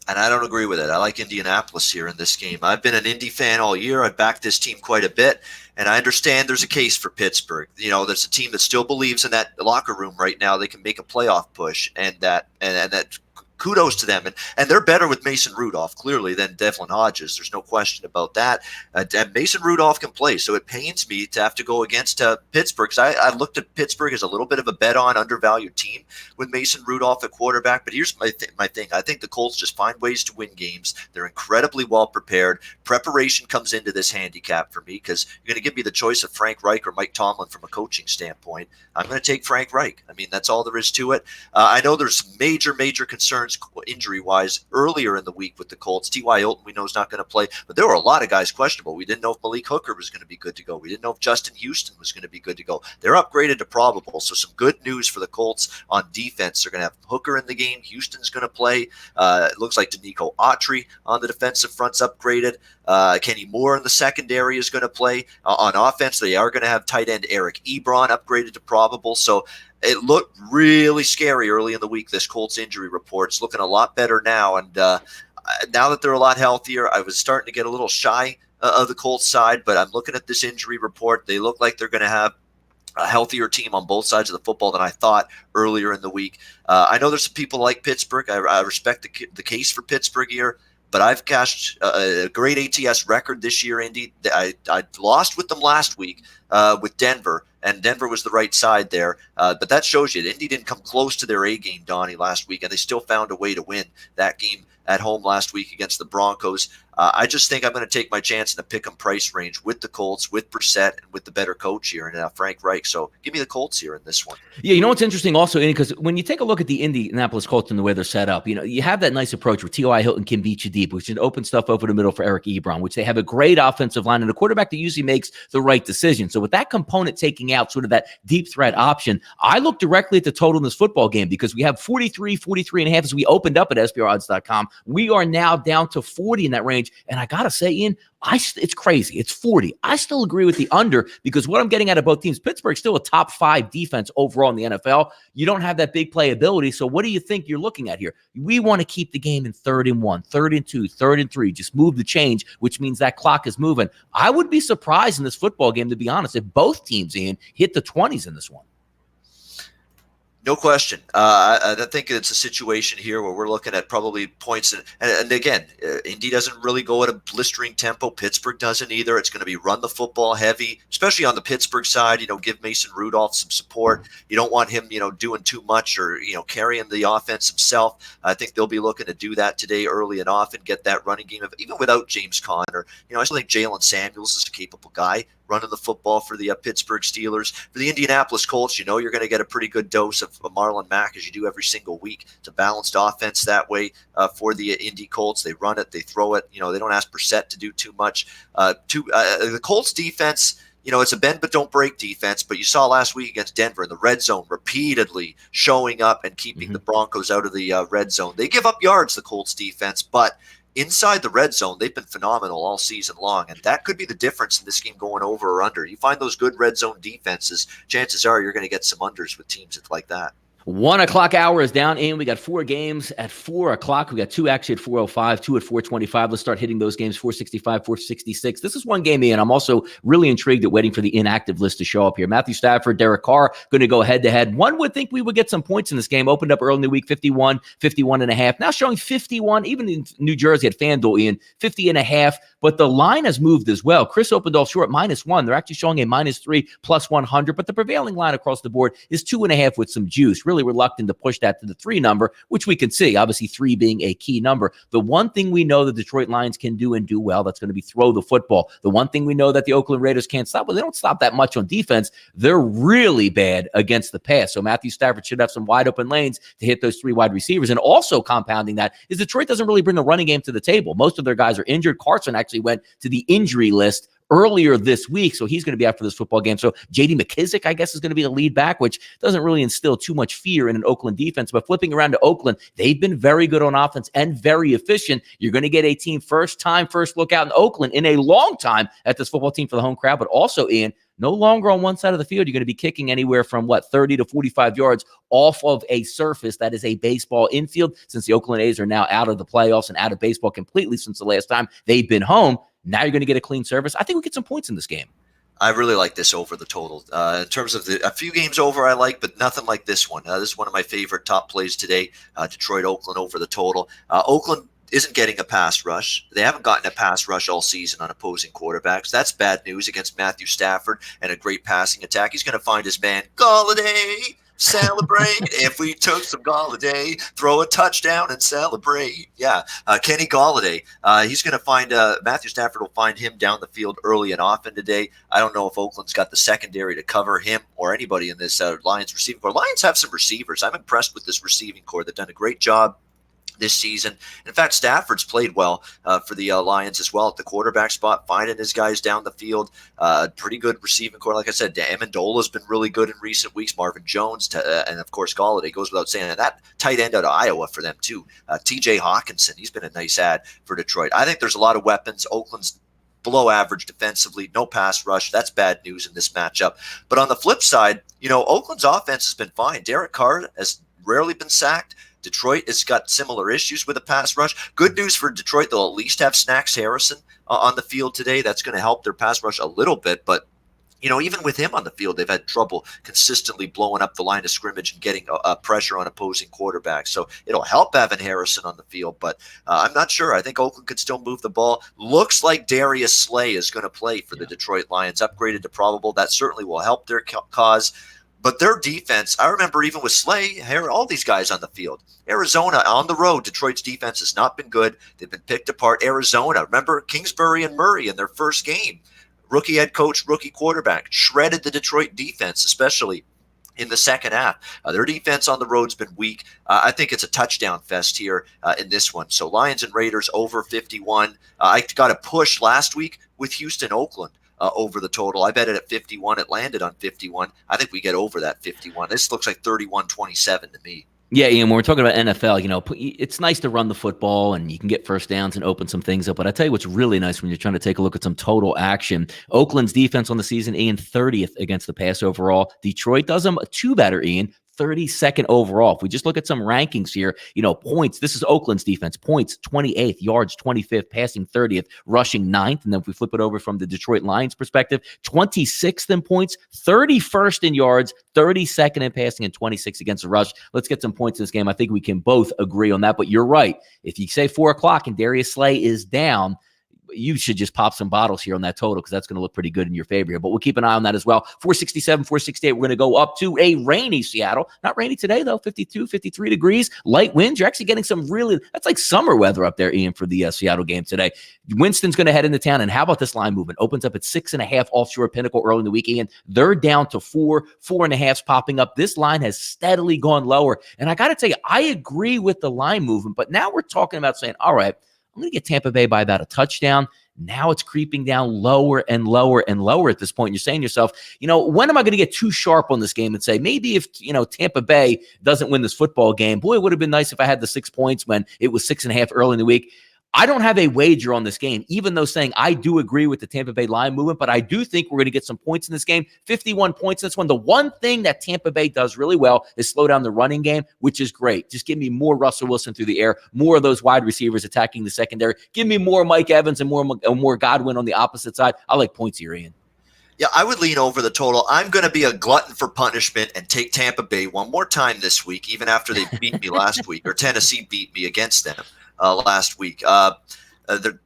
And I don't agree with it. I like Indianapolis here in this game. I've been an Indy fan all year. I've backed this team quite a bit. And I understand there's a case for Pittsburgh. You know, there's a team that still believes in that locker room right now. They can make a playoff push, and that kudos to them. And they're better with Mason Rudolph, clearly, than Devlin Hodges. There's no question about that. And Mason Rudolph can play, so it pains me to have to go against Pittsburgh, because I looked at Pittsburgh as a little bit of a bet-on, undervalued team with Mason Rudolph at quarterback. But here's my thing. I think the Colts just find ways to win games. They're incredibly well prepared. Preparation comes into this handicap for me, because you're going to give me the choice of Frank Reich or Mike Tomlin from a coaching standpoint. I'm going to take Frank Reich. I mean, that's all there is to it. I know there's major concerns injury-wise earlier in the week with the Colts. T.Y. Hilton, we know, is not going to play, but there were a lot of guys questionable. We didn't know if Malik Hooker was going to be good to go. We didn't know if Justin Houston was going to be good to go. They're upgraded to probable, so some good news for the Colts on defense. They're going to have Hooker in the game. Houston's going to play. It looks like Danico Autry on the defensive front's upgraded. Kenny Moore in the secondary is going to play. On offense, they are going to have tight end Eric Ebron upgraded to probable. So it looked really scary early in the week, this Colts injury report. It's looking a lot better now. And now that they're a lot healthier, I was starting to get a little shy of the Colts side, but I'm looking at this injury report. They look like they're going to have a healthier team on both sides of the football than I thought earlier in the week. I know there's some people like Pittsburgh. I respect the case for Pittsburgh here, but I've cashed a great ATS record this year, Indy. I lost with them last week with Denver, and Denver was the right side there. But that shows you that Indy didn't come close to their A game, Donnie, last week, and they still found a way to win that game at home last week against the Broncos. I just think I'm going to take my chance in the pick 'em price range with the Colts, with Brissett, and with the better coach here, and Frank Reich. So give me the Colts here in this one. Yeah, you know what's interesting also, because when you take a look at the Indianapolis Colts and the way they're set up, you know, you have that nice approach where T.Y. Hilton can beat you deep, which can open stuff over the middle for Eric Ebron, which they have a great offensive line and a quarterback that usually makes the right decision. So with that component taking out sort of that deep threat option, I look directly at the total in this football game, because we have 43.5 as we opened up at SBRodds.com. We are now down to 40 in that range. And I got to say, Ian, it's crazy. It's 40. I still agree with the under, because what I'm getting out of both teams, Pittsburgh's still a top 5 defense overall in the NFL. You don't have that big playability. So what do you think you're looking at here? We want to keep the game in 3rd and 1, 3rd and 2, 3rd and 3. Just move the change, which means that clock is moving. I would be surprised in this football game, to be honest, if both teams, Ian, hit the 20s in this one. No question. I think it's a situation here where we're looking at probably points. And again, Indy doesn't really go at a blistering tempo. Pittsburgh doesn't either. It's going to be run the football heavy, especially on the Pittsburgh side. You know, give Mason Rudolph some support. You don't want him, doing too much or, carrying the offense himself. I think they'll be looking to do that today early and often, get that running game, even without James Conner. I still think Jalen Samuels is a capable guy running the football for the Pittsburgh Steelers. For the Indianapolis Colts, you're going to get a pretty good dose of Marlon Mack, as you do every single week. It's a balanced offense that way for the Indy Colts. They run it, they throw it. They don't ask Brissett to do too much. The Colts defense, it's a bend but don't break defense, but you saw last week against Denver in the red zone repeatedly showing up and keeping the Broncos out of the red zone. They give up yards, the Colts defense, but inside the red zone, they've been phenomenal all season long, and that could be the difference in this game going over or under. You find those good red zone defenses, chances are you're going to get some unders with teams like that. 1 o'clock hour is down in. We got 4 games at 4 o'clock. We got 2 actually at 4:05, 2 at 4:25. Let's start hitting those games, 4:65, 4:66. This is one game in. I'm also really intrigued at waiting for the inactive list to show up here. Matthew Stafford, Derek Carr going to go head-to-head. One would think we would get some points in this game. Opened up early in the week, 51, 51.5. Now showing 51. Even in New Jersey at FanDuel, Ian, 50.5. But the line has moved as well. Chris opened off short, -1. They're actually showing a -3, +100. But the prevailing line across the board is 2.5 with some juice. really reluctant to push that to the 3 number, which we can see, obviously 3 being a key number. The one thing we know the Detroit Lions can do and do well, that's going to be throw the football. The one thing we know that the Oakland Raiders can't stop, well, they don't stop that much on defense. They're really bad against the pass. So Matthew Stafford should have some wide open lanes to hit those 3 wide receivers. And also compounding that is Detroit doesn't really bring a running game to the table. Most of their guys are injured. Carson actually went to the injury list earlier this week, so he's going to be out for this football game. So J.D. McKissick, I guess, is going to be the lead back, which doesn't really instill too much fear in an Oakland defense. But flipping around to Oakland, they've been very good on offense and very efficient. You're going to get a team first look out in Oakland in a long time at this football team for the home crowd. But also, Ian, no longer on one side of the field. You're going to be kicking anywhere from 30 to 45 yards off of a surface that is a baseball infield, since the Oakland A's are now out of the playoffs and out of baseball completely since the last time they've been home. Now you're going to get a clean surface. I think we get some points in this game. I really like this over the total. In terms of a few games over I like, but nothing like this one. This is one of my favorite top plays today. Detroit, Oakland over the total. Oakland isn't getting a pass rush. They haven't gotten a pass rush all season on opposing quarterbacks. That's bad news against Matthew Stafford and a great passing attack. He's going to find his man, Galladay. Celebrate. If we took some Galladay, throw a touchdown and celebrate. Yeah, Kenny Galladay. He's going to find Matthew Stafford will find him down the field early and often today. I don't know if Oakland's got the secondary to cover him or anybody in this Lions receiving corps. Lions have some receivers. I'm impressed with this receiving corps. They've done a great job this season. In fact, Stafford's played well for the Lions as well at the quarterback spot, finding his guys down the field. Pretty good receiving core. Like I said, Amendola's been really good in recent weeks. Marvin Jones, and of course, Galladay goes without saying. And that tight end out of Iowa for them, too. TJ Hawkinson, he's been a nice add for Detroit. I think there's a lot of weapons. Oakland's below average defensively, no pass rush. That's bad news in this matchup. But on the flip side, Oakland's offense has been fine. Derek Carr has rarely been sacked. Detroit has got similar issues with a pass rush. Good news for Detroit, they'll at least have Snacks Harrison on the field today. That's going to help their pass rush a little bit. But, even with him on the field, they've had trouble consistently blowing up the line of scrimmage and getting pressure on opposing quarterbacks. So it'll help Evan Harrison on the field. But I'm not sure. I think Oakland could still move the ball. Looks like Darius Slay is going to play for the Detroit Lions, upgraded to probable. That certainly will help their cause. But their defense, I remember even with Slay, all these guys on the field. Arizona on the road, Detroit's defense has not been good. They've been picked apart. Arizona, remember Kingsbury and Murray in their first game. Rookie head coach, rookie quarterback, shredded the Detroit defense, especially in the second half. Their defense on the road's been weak. I think it's a touchdown fest here in this one. So Lions and Raiders over 51. I got a push last week with Houston, Oakland. Over the total. I bet it at 51. It landed on 51. I think we get over that 51. This looks like 31-27 to me. Yeah, Ian, when we're talking about NFL, it's nice to run the football and you can get first downs and open some things up. But I tell you what's really nice when you're trying to take a look at some total action. Oakland's defense on the season, Ian, 30th against the pass overall. Detroit does them 2 better, Ian. 32nd overall. If we just look at some rankings here, points, this is Oakland's defense. Points, 28th, yards, 25th, passing 30th, rushing 9th. And then if we flip it over from the Detroit Lions perspective, 26th in points, 31st in yards, 32nd in passing, and 26th against the rush. Let's get some points in this game. I think we can both agree on that. But you're right. If you say 4 o'clock and Darius Slay is down, you should just pop some bottles here on that total because that's going to look pretty good in your favor here. But we'll keep an eye on that as well. 467, 468, we're going to go up to a rainy Seattle. Not rainy today, though. 52, 53 degrees. Light winds. You're actually getting some that's like summer weather up there, Ian, for the Seattle game today. Winston's going to head into town. And how about this line movement? Opens up at 6.5 offshore Pinnacle early in the week, Ian. They're down to 4.5's popping up. This line has steadily gone lower. And I got to tell you, I agree with the line movement. But now we're talking about saying, all right, I'm going to get Tampa Bay by about a touchdown. Now it's creeping down lower and lower and lower at this point. You're saying to yourself, when am I going to get too sharp on this game and say, maybe if, Tampa Bay doesn't win this football game, boy, it would have been nice if I had the 6 points when it was 6.5 early in the week. I don't have a wager on this game, even though saying I do agree with the Tampa Bay line movement, but I do think we're going to get some points in this game. 51 points in this one. The one thing that Tampa Bay does really well is slow down the running game, which is great. Just give me more Russell Wilson through the air, more of those wide receivers attacking the secondary. Give me more Mike Evans and more Godwin on the opposite side. I like points here, Ian. Yeah, I would lean over the total. I'm going to be a glutton for punishment and take Tampa Bay one more time this week, even after they beat me last week, or Tennessee beat me against them last week.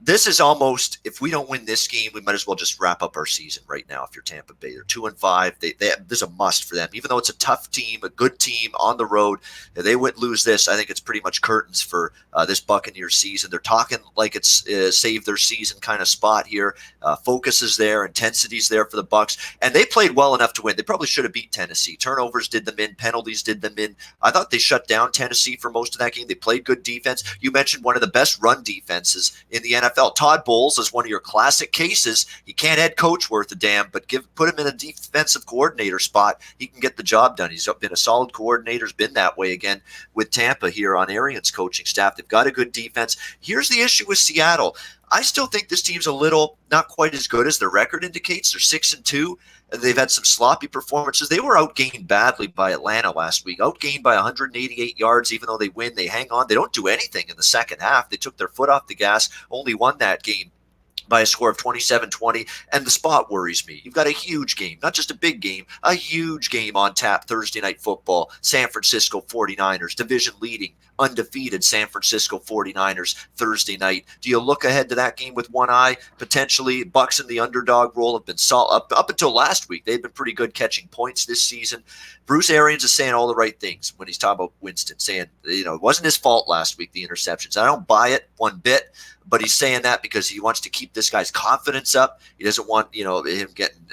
This is almost, if we don't win this game, we might as well just wrap up our season right now. If you're Tampa Bay, they're 2-5. This is a must for them, even though it's a tough team, a good team on the road. If they would lose this, I think it's pretty much curtains for this Buccaneers season. They're talking like it's save their season kind of spot here. Focus is there, intensity's there for the Bucs, and they played well enough to win. They probably should have beat Tennessee. Turnovers did them in, penalties did them in. I thought they shut down Tennessee for most of that game. They played good defense. You mentioned one of the best run defenses in the NFL. Todd Bowles is one of your classic cases. He can't head coach worth a damn, but put him in a defensive coordinator spot. He can get the job done. He's been a solid coordinator. Has been that way again with Tampa here on Arians' coaching staff. They've got a good defense. Here's the issue with Seattle. I still think this team's a little not quite as good as their record indicates. They're 6-2. They've had some sloppy performances. They were outgained badly by Atlanta last week, outgained by 188 yards. Even though they win, they hang on. They don't do anything in the second half. They took their foot off the gas, only won that game by a score of 27-20, and the spot worries me. You've got a huge game, not just a big game, a huge game on tap Thursday Night Football. San Francisco 49ers, division leading, undefeated San Francisco 49ers Thursday night. Do you look ahead to that game with one eye? Potentially, Bucs in the underdog role have been solid. Up until last week, they've been pretty good catching points this season. Bruce Arians is saying all the right things when he's talking about Winston, saying, it wasn't his fault last week, the interceptions. I don't buy it one bit. But he's saying that because he wants to keep this guy's confidence up. He doesn't want, him getting,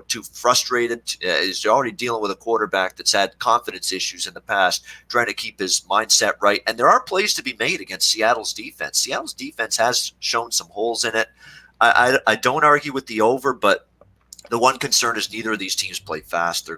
too frustrated. He's already dealing with a quarterback that's had confidence issues in the past, trying to keep his mindset right. And there are plays to be made against Seattle's defense. Seattle's defense has shown some holes in it. I don't argue with the over, but the one concern is neither of these teams play fast. They're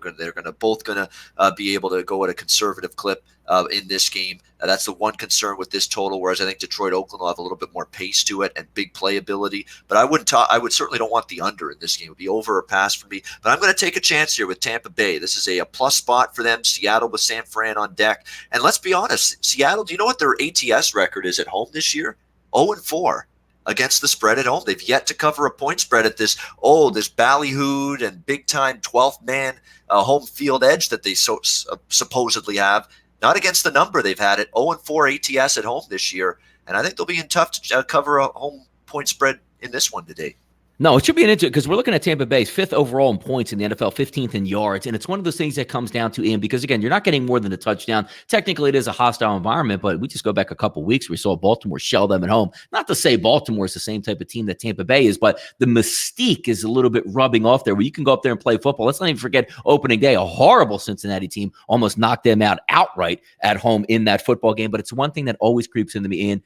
both going to be able to go at a conservative clip in this game. That's the one concern with this total. Whereas I think Detroit, Oakland will have a little bit more pace to it and big playability. But I would certainly don't want the under in this game. It would be over or pass for me. But I'm going to take a chance here with Tampa Bay. This is a plus spot for them. Seattle with San Fran on deck. And let's be honest, Seattle. Do you know what their ATS record is at home this year? 0-4. Against the spread at home. They've yet to cover a point spread at this ballyhooed and big-time 12th man home field edge that they supposedly have. Not against the number they've had it. 0-4 ATS at home this year. And I think they'll be in tough to cover a home point spread in this one today. No, it should be an interesting because we're looking at Tampa Bay's 5th overall in points in the NFL, 15th in yards. And it's one of those things that comes down to, Ian, because, again, you're not getting more than a touchdown. Technically, it is a hostile environment, but we just go back a couple weeks. We saw Baltimore shell them at home. Not to say Baltimore is the same type of team that Tampa Bay is, but the mystique is a little bit rubbing off there where you can go up there and play football. Let's not even forget opening day. A horrible Cincinnati team almost knocked them out outright at home in that football game. But it's one thing that always creeps into me, Ian.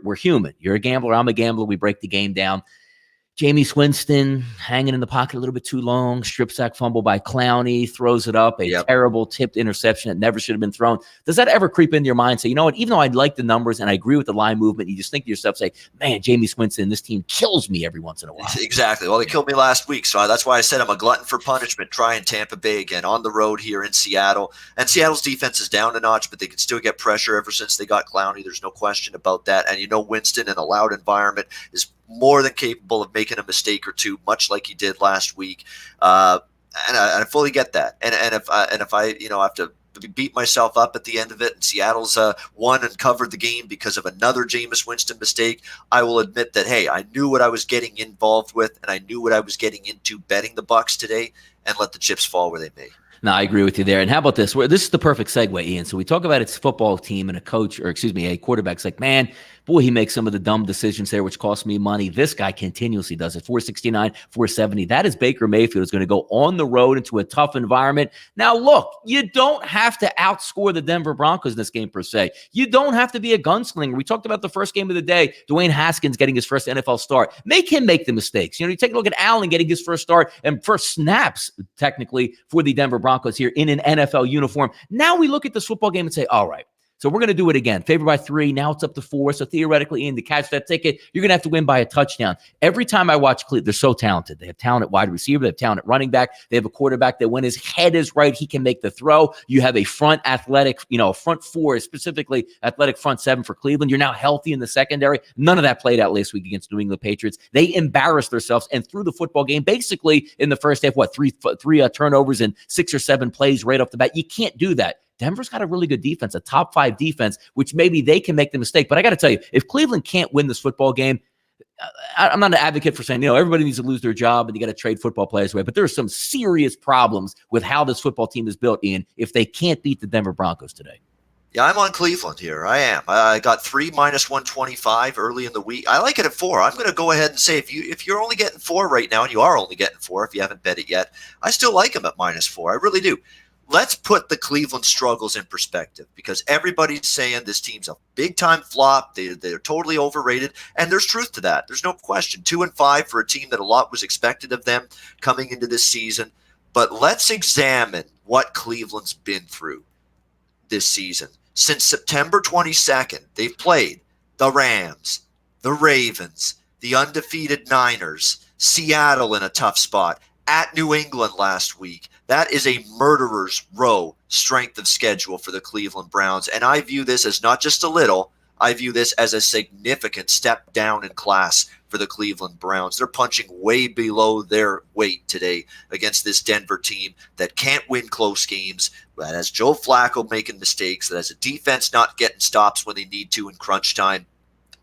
We're human. You're a gambler. I'm a gambler. We break the game down. Jameis Winston hanging in the pocket a little bit too long, strip sack fumble by Clowney, throws it up, a terrible tipped interception that never should have been thrown. Does that ever creep into your mind? Say, you know what, even though I like the numbers and I agree with the line movement, you just think to yourself, say, man, Jameis Winston, this team kills me every once in a while. Exactly. Well, they killed me last week, so that's why I said I'm a glutton for punishment, trying Tampa Bay again on the road here in Seattle. And Seattle's defense is down a notch, but they can still get pressure ever since they got Clowney. There's no question about that. And Winston in a loud environment is more than capable of making a mistake or two, much like he did last week. And I fully get that. And if I have to beat myself up at the end of it and Seattle's won and covered the game because of another Jameis Winston mistake, I will admit that, hey, I knew what I was getting involved with and I knew what I was getting into betting the Bucs today, and let the chips fall where they may. No, I agree with you there. And how about this? This is the perfect segue, Ian. So we talk about its football team and a quarterback's like, man, boy, he makes some of the dumb decisions there, which cost me money. This guy continuously does it. 469, 470. That is Baker Mayfield is going to go on the road into a tough environment. Now, look, you don't have to outscore the Denver Broncos in this game per se. You don't have to be a gunslinger. We talked about the first game of the day, Dwayne Haskins getting his first NFL start. Make him make the mistakes. You take a look at Allen getting his first start and first snaps, technically, for the Denver Broncos here in an NFL uniform. Now we look at this football game and say, all right, so we're going to do it again. Favored by 3. Now it's up to 4. So theoretically, Ian, to catch that ticket, you're going to have to win by a touchdown. Every time I watch Cleveland, they're so talented. They have talent at wide receiver. They have talent at running back. They have a quarterback that when his head is right, he can make the throw. You have a front athletic, front 4, specifically athletic front 7 for Cleveland. You're now healthy in the secondary. None of that played out last week against New England Patriots. They embarrassed themselves and threw the football game basically in the first half, three turnovers and 6 or 7 plays right off the bat. You can't do that. Denver's got a really good defense, a top 5 defense, which maybe they can make the mistake. But I got to tell you, if Cleveland can't win this football game, I'm not an advocate for saying, everybody needs to lose their job and you got to trade football players away, but there are some serious problems with how this football team is built, Ian, if they can't beat the Denver Broncos today. Yeah, I'm on Cleveland here. I am. I got 3 minus 125 early in the week. I like it at 4. I'm going to go ahead and say if you're only getting 4 right now, and you are only getting 4 if you haven't bet it yet, I still like them at -4. I really do. Let's put the Cleveland struggles in perspective, because everybody's saying this team's a big-time flop. They're totally overrated, and there's truth to that. There's no question. 2-5 for a team that a lot was expected of them coming into this season. But let's examine what Cleveland's been through this season. Since September 22nd, they've played the Rams, the Ravens, the undefeated Niners, Seattle in a tough spot, at New England last week. That is a murderer's row strength of schedule for the Cleveland Browns. And I view this as not just a little, I view this as a significant step down in class for the Cleveland Browns. They're punching way below their weight today against this Denver team that can't win close games, that has Joe Flacco making mistakes, that has a defense not getting stops when they need to in crunch time.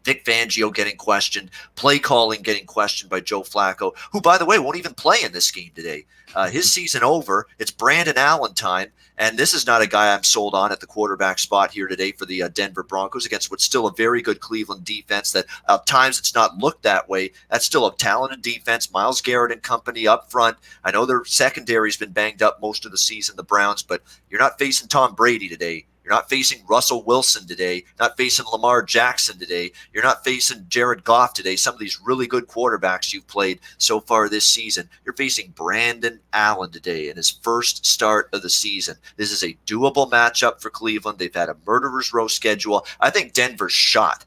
Vic Fangio getting questioned, play calling getting questioned by Joe Flacco, who, by the way, won't even play in this game today. His season over. It's Brandon Allen time, and this is not a guy I'm sold on at the quarterback spot here today for the Denver Broncos against what's still a very good Cleveland defense that at times it's not looked that way. That's still a talented defense. Myles Garrett and company up front. I know their secondary's been banged up most of the season, the Browns, but you're not facing Tom Brady today. You're not facing Russell Wilson today. Not facing Lamar Jackson today. You're not facing Jared Goff today. Some of these really good quarterbacks you've played so far this season. You're facing Brandon Allen today in his first start of the season. This is a doable matchup for Cleveland. They've had a murderer's row schedule. I think Denver's shot.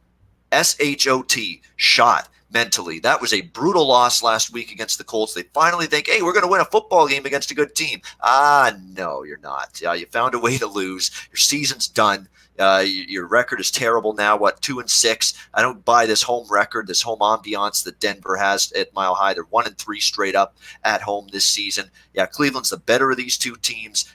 S-H-O-T, shot. Mentally. That was a brutal loss last week against the Colts. They finally think, hey, we're going to win a football game against a good team. No, you're not. You found a way to lose. Your season's done. Your record is terrible now, 2-6. I don't buy this home record, this home ambiance that Denver has at Mile High. They're 1-3 straight up at home this season. Yeah, Cleveland's the better of these two teams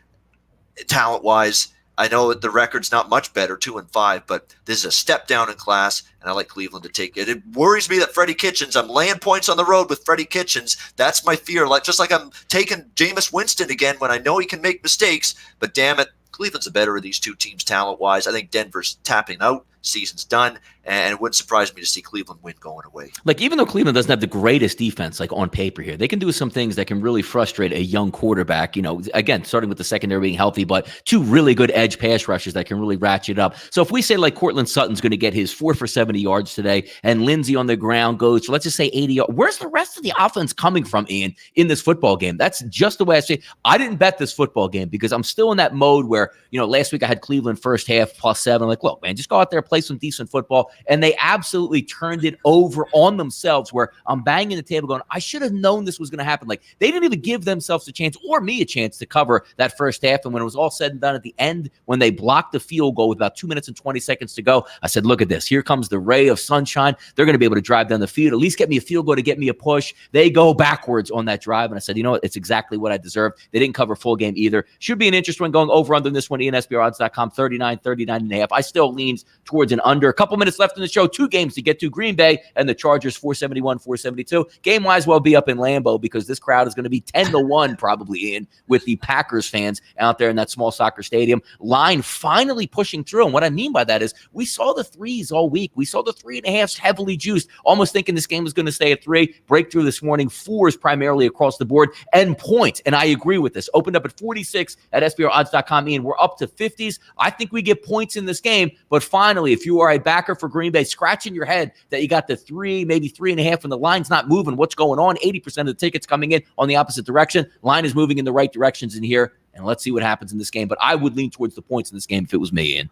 talent-wise. I know that the record's not much better, 2-5, but this is a step down in class, and I like Cleveland to take it. It worries me that Freddie Kitchens, I'm laying points on the road with Freddie Kitchens. That's my fear. Just like I'm taking Jameis Winston again when I know he can make mistakes, but damn it, Cleveland's the better of these two teams talent-wise. I think Denver's tapping out. Season's done, and it wouldn't surprise me to see Cleveland win going away. Like, even though Cleveland doesn't have the greatest defense, like on paper here, they can do some things that can really frustrate a young quarterback. Again, starting with the secondary being healthy, but 2 really good edge pass rushers that can really ratchet up. So if we say like Cortland Sutton's going to get his 4 for 70 yards today, and Lindsey on the ground goes, let's just say 80 yards, where's the rest of the offense coming from, Ian, in this football game? That's just the way I say. I didn't bet this football game because I'm still in that mode where, last week I had Cleveland first half +7. I'm like, look, man, just go out there, play some decent football. And they absolutely turned it over on themselves, where I'm banging the table going, I should have known this was going to happen. Like, they didn't even give themselves a chance or me a chance to cover that first half. And when it was all said and done at the end, when they blocked the field goal with about 2 minutes and 20 seconds to go, I said, look at this. Here comes the ray of sunshine. They're going to be able to drive down the field, at least get me a field goal to get me a push. They go backwards on that drive. And I said, you know what? It's exactly what I deserved. They didn't cover full game either. Should be an interesting one going over under this one. ENSBRodds.com, 39.5. I still leans towards an under. A couple minutes left in the show. 2 games to get to. Green Bay and the Chargers, 471, 472. Game might as well be up in Lambeau because this crowd is going to be 10-1 probably in with the Packers fans out there in that small soccer stadium. Line finally pushing through. And what I mean by that is we saw the 3s all week. We saw the 3.5s heavily juiced, almost thinking this game was going to stay at 3. Breakthrough this morning, 4s primarily across the board, and points. And I agree with this. Opened up at 46 at SBRodds.com. Ian, we're up to 50s. I think we get points in this game. But finally, if you are a backer for Green Bay, scratching your head that you got the 3, maybe 3.5, and the line's not moving. What's going on? 80% of the tickets coming in on the opposite direction. Line is moving in the right directions in here, and let's see what happens in this game. But I would lean towards the points in this game if it was me, Ian.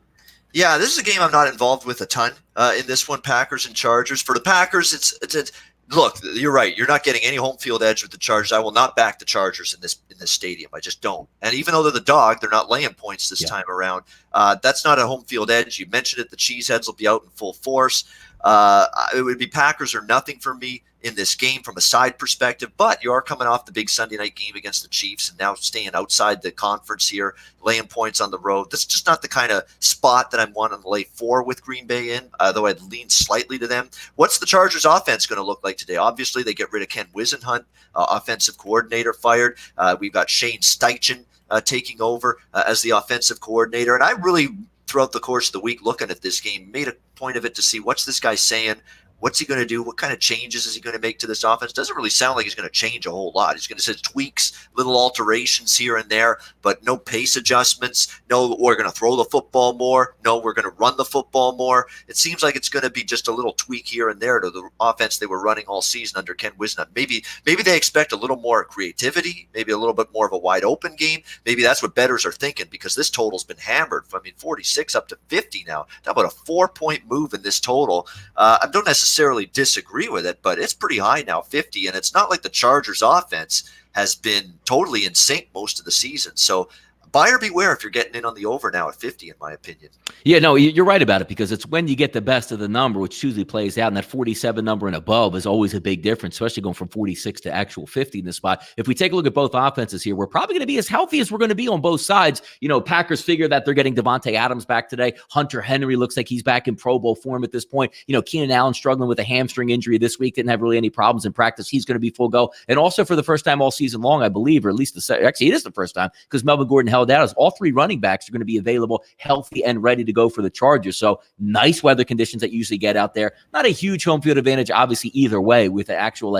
Yeah, this is a game I'm not involved with a ton in this one, Packers and Chargers. For the Packers, it's look, you're right. You're not getting any home field edge with the Chargers. I will not back the Chargers in this stadium. I just don't. And even though they're the dog, they're not laying points this time around. That's not a home field edge. You mentioned it. The Cheeseheads will be out in full force. It would be Packers or nothing for me in this game from a side perspective, but you are coming off the big Sunday night game against the Chiefs and now staying outside the conference here, laying points on the road. That's just not the kind of spot that I'm wanting to lay 4 with Green Bay in, though I'd lean slightly to them. What's the Chargers offense going to look like today? Obviously, they get rid of Ken Wisenhunt, offensive coordinator, fired. We've got Shane Steichen taking over as the offensive coordinator. And I really, throughout the course of the week, looking at this game, made a point of it to see what's this guy saying. What's he going to do? What kind of changes is he going to make to this offense? Doesn't really sound like he's going to change a whole lot. He's going to say tweaks, little alterations here and there, but no pace adjustments. No, we're going to throw the football more. No, we're going to run the football more. It seems like it's going to be just a little tweak here and there to the offense they were running all season under Ken Wisenhunt. Maybe they expect a little more creativity, maybe a little bit more of a wide open game. Maybe that's what bettors are thinking, because this total's been hammered. 46 up to 50 now. How about a 4-point move in this total? I don't necessarily disagree with it, but it's pretty high now, 50, and it's not like the Chargers offense has been totally in sync most of the season. So buyer beware if you're getting in on the over now at 50, in my opinion. Yeah, no, you're right about it, because it's when you get the best of the number, which usually plays out, and that 47 number and above is always a big difference, especially going from 46 to actual 50 in this spot. If we take a look at both offenses here, we're probably going to be as healthy as we're going to be on both sides. Packers figure that they're getting Devontae Adams back today. Hunter Henry looks like he's back in Pro Bowl form at this point. Keenan Allen struggling with a hamstring injury this week, didn't have really any problems in practice. He's going to be full go. And also for the first time all season long, I believe, or at least actually it is the first time, because Melvin Gordon held out, as all 3 running backs are going to be available, healthy and ready to go for the Chargers. So nice weather conditions that you usually get out there. Not a huge home field advantage, obviously, either way, with the actual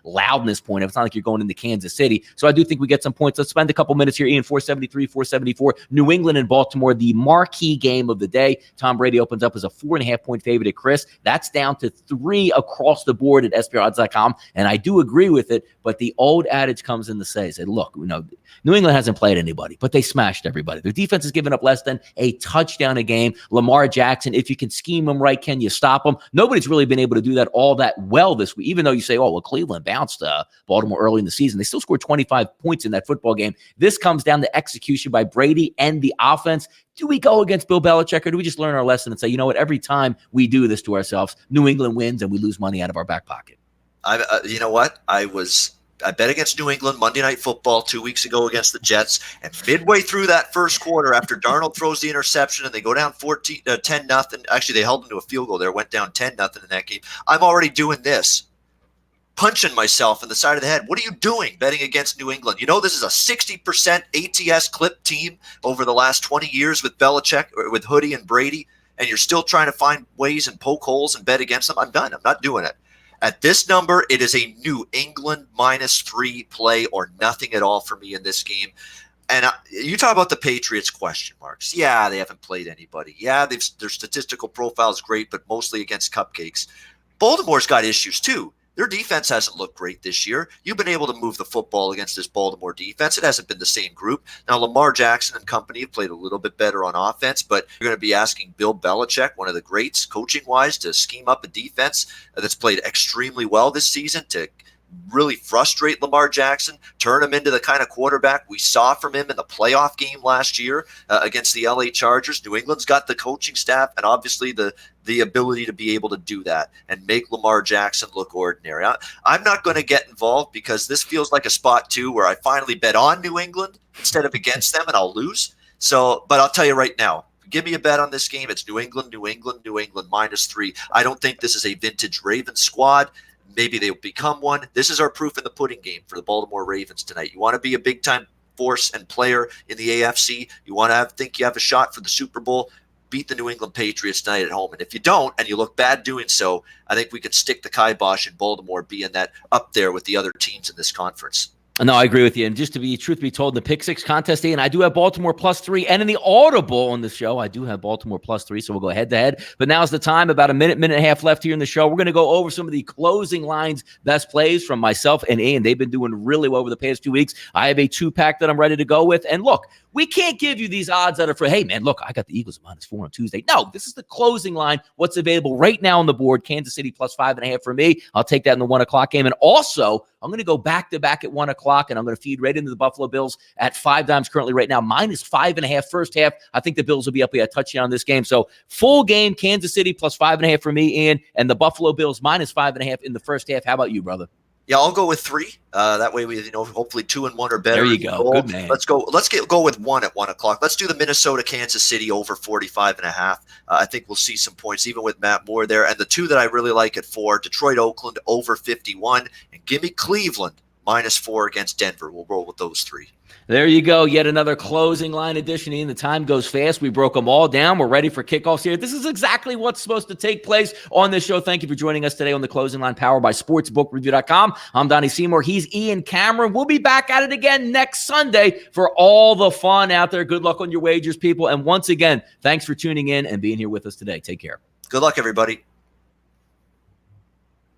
loudness point. It's not like you're going into Kansas City. So I do think we get some points. Let's spend a couple minutes here. Ian, 473, 474. New England and Baltimore, the marquee game of the day. Tom Brady opens up as a 4.5-point favorite at Chris. That's down to 3 across the board at SPRodds.com. And I do agree with it, but the old adage comes into say, look, New England hasn't played anybody, but they smashed everybody. Their defense has given up less than a touchdown a game. Lamar Jackson, if you can scheme him right, can you stop him? Nobody's really been able to do that all that well this week, even though you say, Cleveland bounced Baltimore early in the season. They still scored 25 points in that football game. This comes down to execution by Brady and the offense. Do we go against Bill Belichick, or do we just learn our lesson and say, every time we do this to ourselves, New England wins and we lose money out of our back pocket? You know what? I bet against New England Monday Night Football 2 weeks ago against the Jets, and midway through that first quarter, after Darnold throws the interception and they go down 10-0, actually they held them to a field goal there, went down 10-0 in that game. I'm already doing this, punching myself in the side of the head. What are you doing betting against New England? This is a 60% ATS clip team over the last 20 years with Belichick, with Hoodie and Brady, and you're still trying to find ways and poke holes and bet against them. I'm done. I'm not doing it. At this number, it is a New England -3 play or nothing at all for me in this game. And you talk about the Patriots question marks. Yeah, they haven't played anybody. Yeah, their statistical profile is great, but mostly against cupcakes. Baltimore's got issues too. Their defense hasn't looked great this year. You've been able to move the football against this Baltimore defense. It hasn't been the same group. Now, Lamar Jackson and company have played a little bit better on offense, but you're going to be asking Bill Belichick, one of the greats coaching-wise, to scheme up a defense that's played extremely well this season to really frustrate Lamar Jackson, turn him into the kind of quarterback we saw from him in the playoff game last year against the LA Chargers. New England's got the coaching staff and obviously the ability to be able to do that and make Lamar Jackson look ordinary. I'm not going to get involved because this feels like a spot too where I finally bet on New England instead of against them and I'll lose. So, but I'll tell you right now, give me a bet on this game. It's New England -3. I don't think this is a vintage Ravens squad. Maybe they'll become one. This is our proof in the pudding game for the Baltimore Ravens tonight. You want to be a big-time force and player in the AFC. You want to think you have a shot for the Super Bowl. Beat the New England Patriots tonight at home. And if you don't, and you look bad doing so, I think we can stick the kibosh in Baltimore being that up there with the other teams in this conference. No, I agree with you. And just to be truth be told, in the Pick Six contest, and I do have Baltimore +3, and in the Audible on the show, I do have Baltimore +3. So we'll go head to head. But now's the time. About a minute and a half left here in the show. We're going to go over some of the closing lines, best plays from myself and Ian. They've been doing really well over the past 2 weeks. I have a 2-pack that I'm ready to go with. And look, We can't give you these odds that are for, hey, man, look, I got the Eagles -4 on Tuesday. No, this is the closing line. What's available right now on the board? Kansas City +5.5 for me. I'll take that in the 1 o'clock game. And also, I'm going to go back-to-back at 1 o'clock, and I'm going to feed right into the Buffalo Bills at 5 dimes currently right now. -5.5 first half. I think the Bills will be up by a touchdown in this game. So full game, Kansas City +5.5 for me, Ian, and the Buffalo Bills -5.5 in the first half. How about you, brother? Yeah, I'll go with 3. That way we, hopefully 2 and 1 or better. There you go. Good man. Let's go with 1 at 1 o'clock. Let's do the Minnesota Kansas City over 45.5. I think we'll see some points even with Matt Moore there. And the 2 that I really like at 4, Detroit Oakland over 51, and give me Cleveland -4 against Denver. We'll roll with those 3. There you go. Yet another closing line edition. Ian, the time goes fast. We broke them all down. We're ready for kickoffs here. This is exactly what's supposed to take place on this show. Thank you for joining us today on the Closing Line, powered by SportsBookReview.com. I'm Donnie Seymour. He's Ian Cameron. We'll be back at it again next Sunday for all the fun out there. Good luck on your wagers, people. And once again, thanks for tuning in and being here with us today. Take care. Good luck, everybody.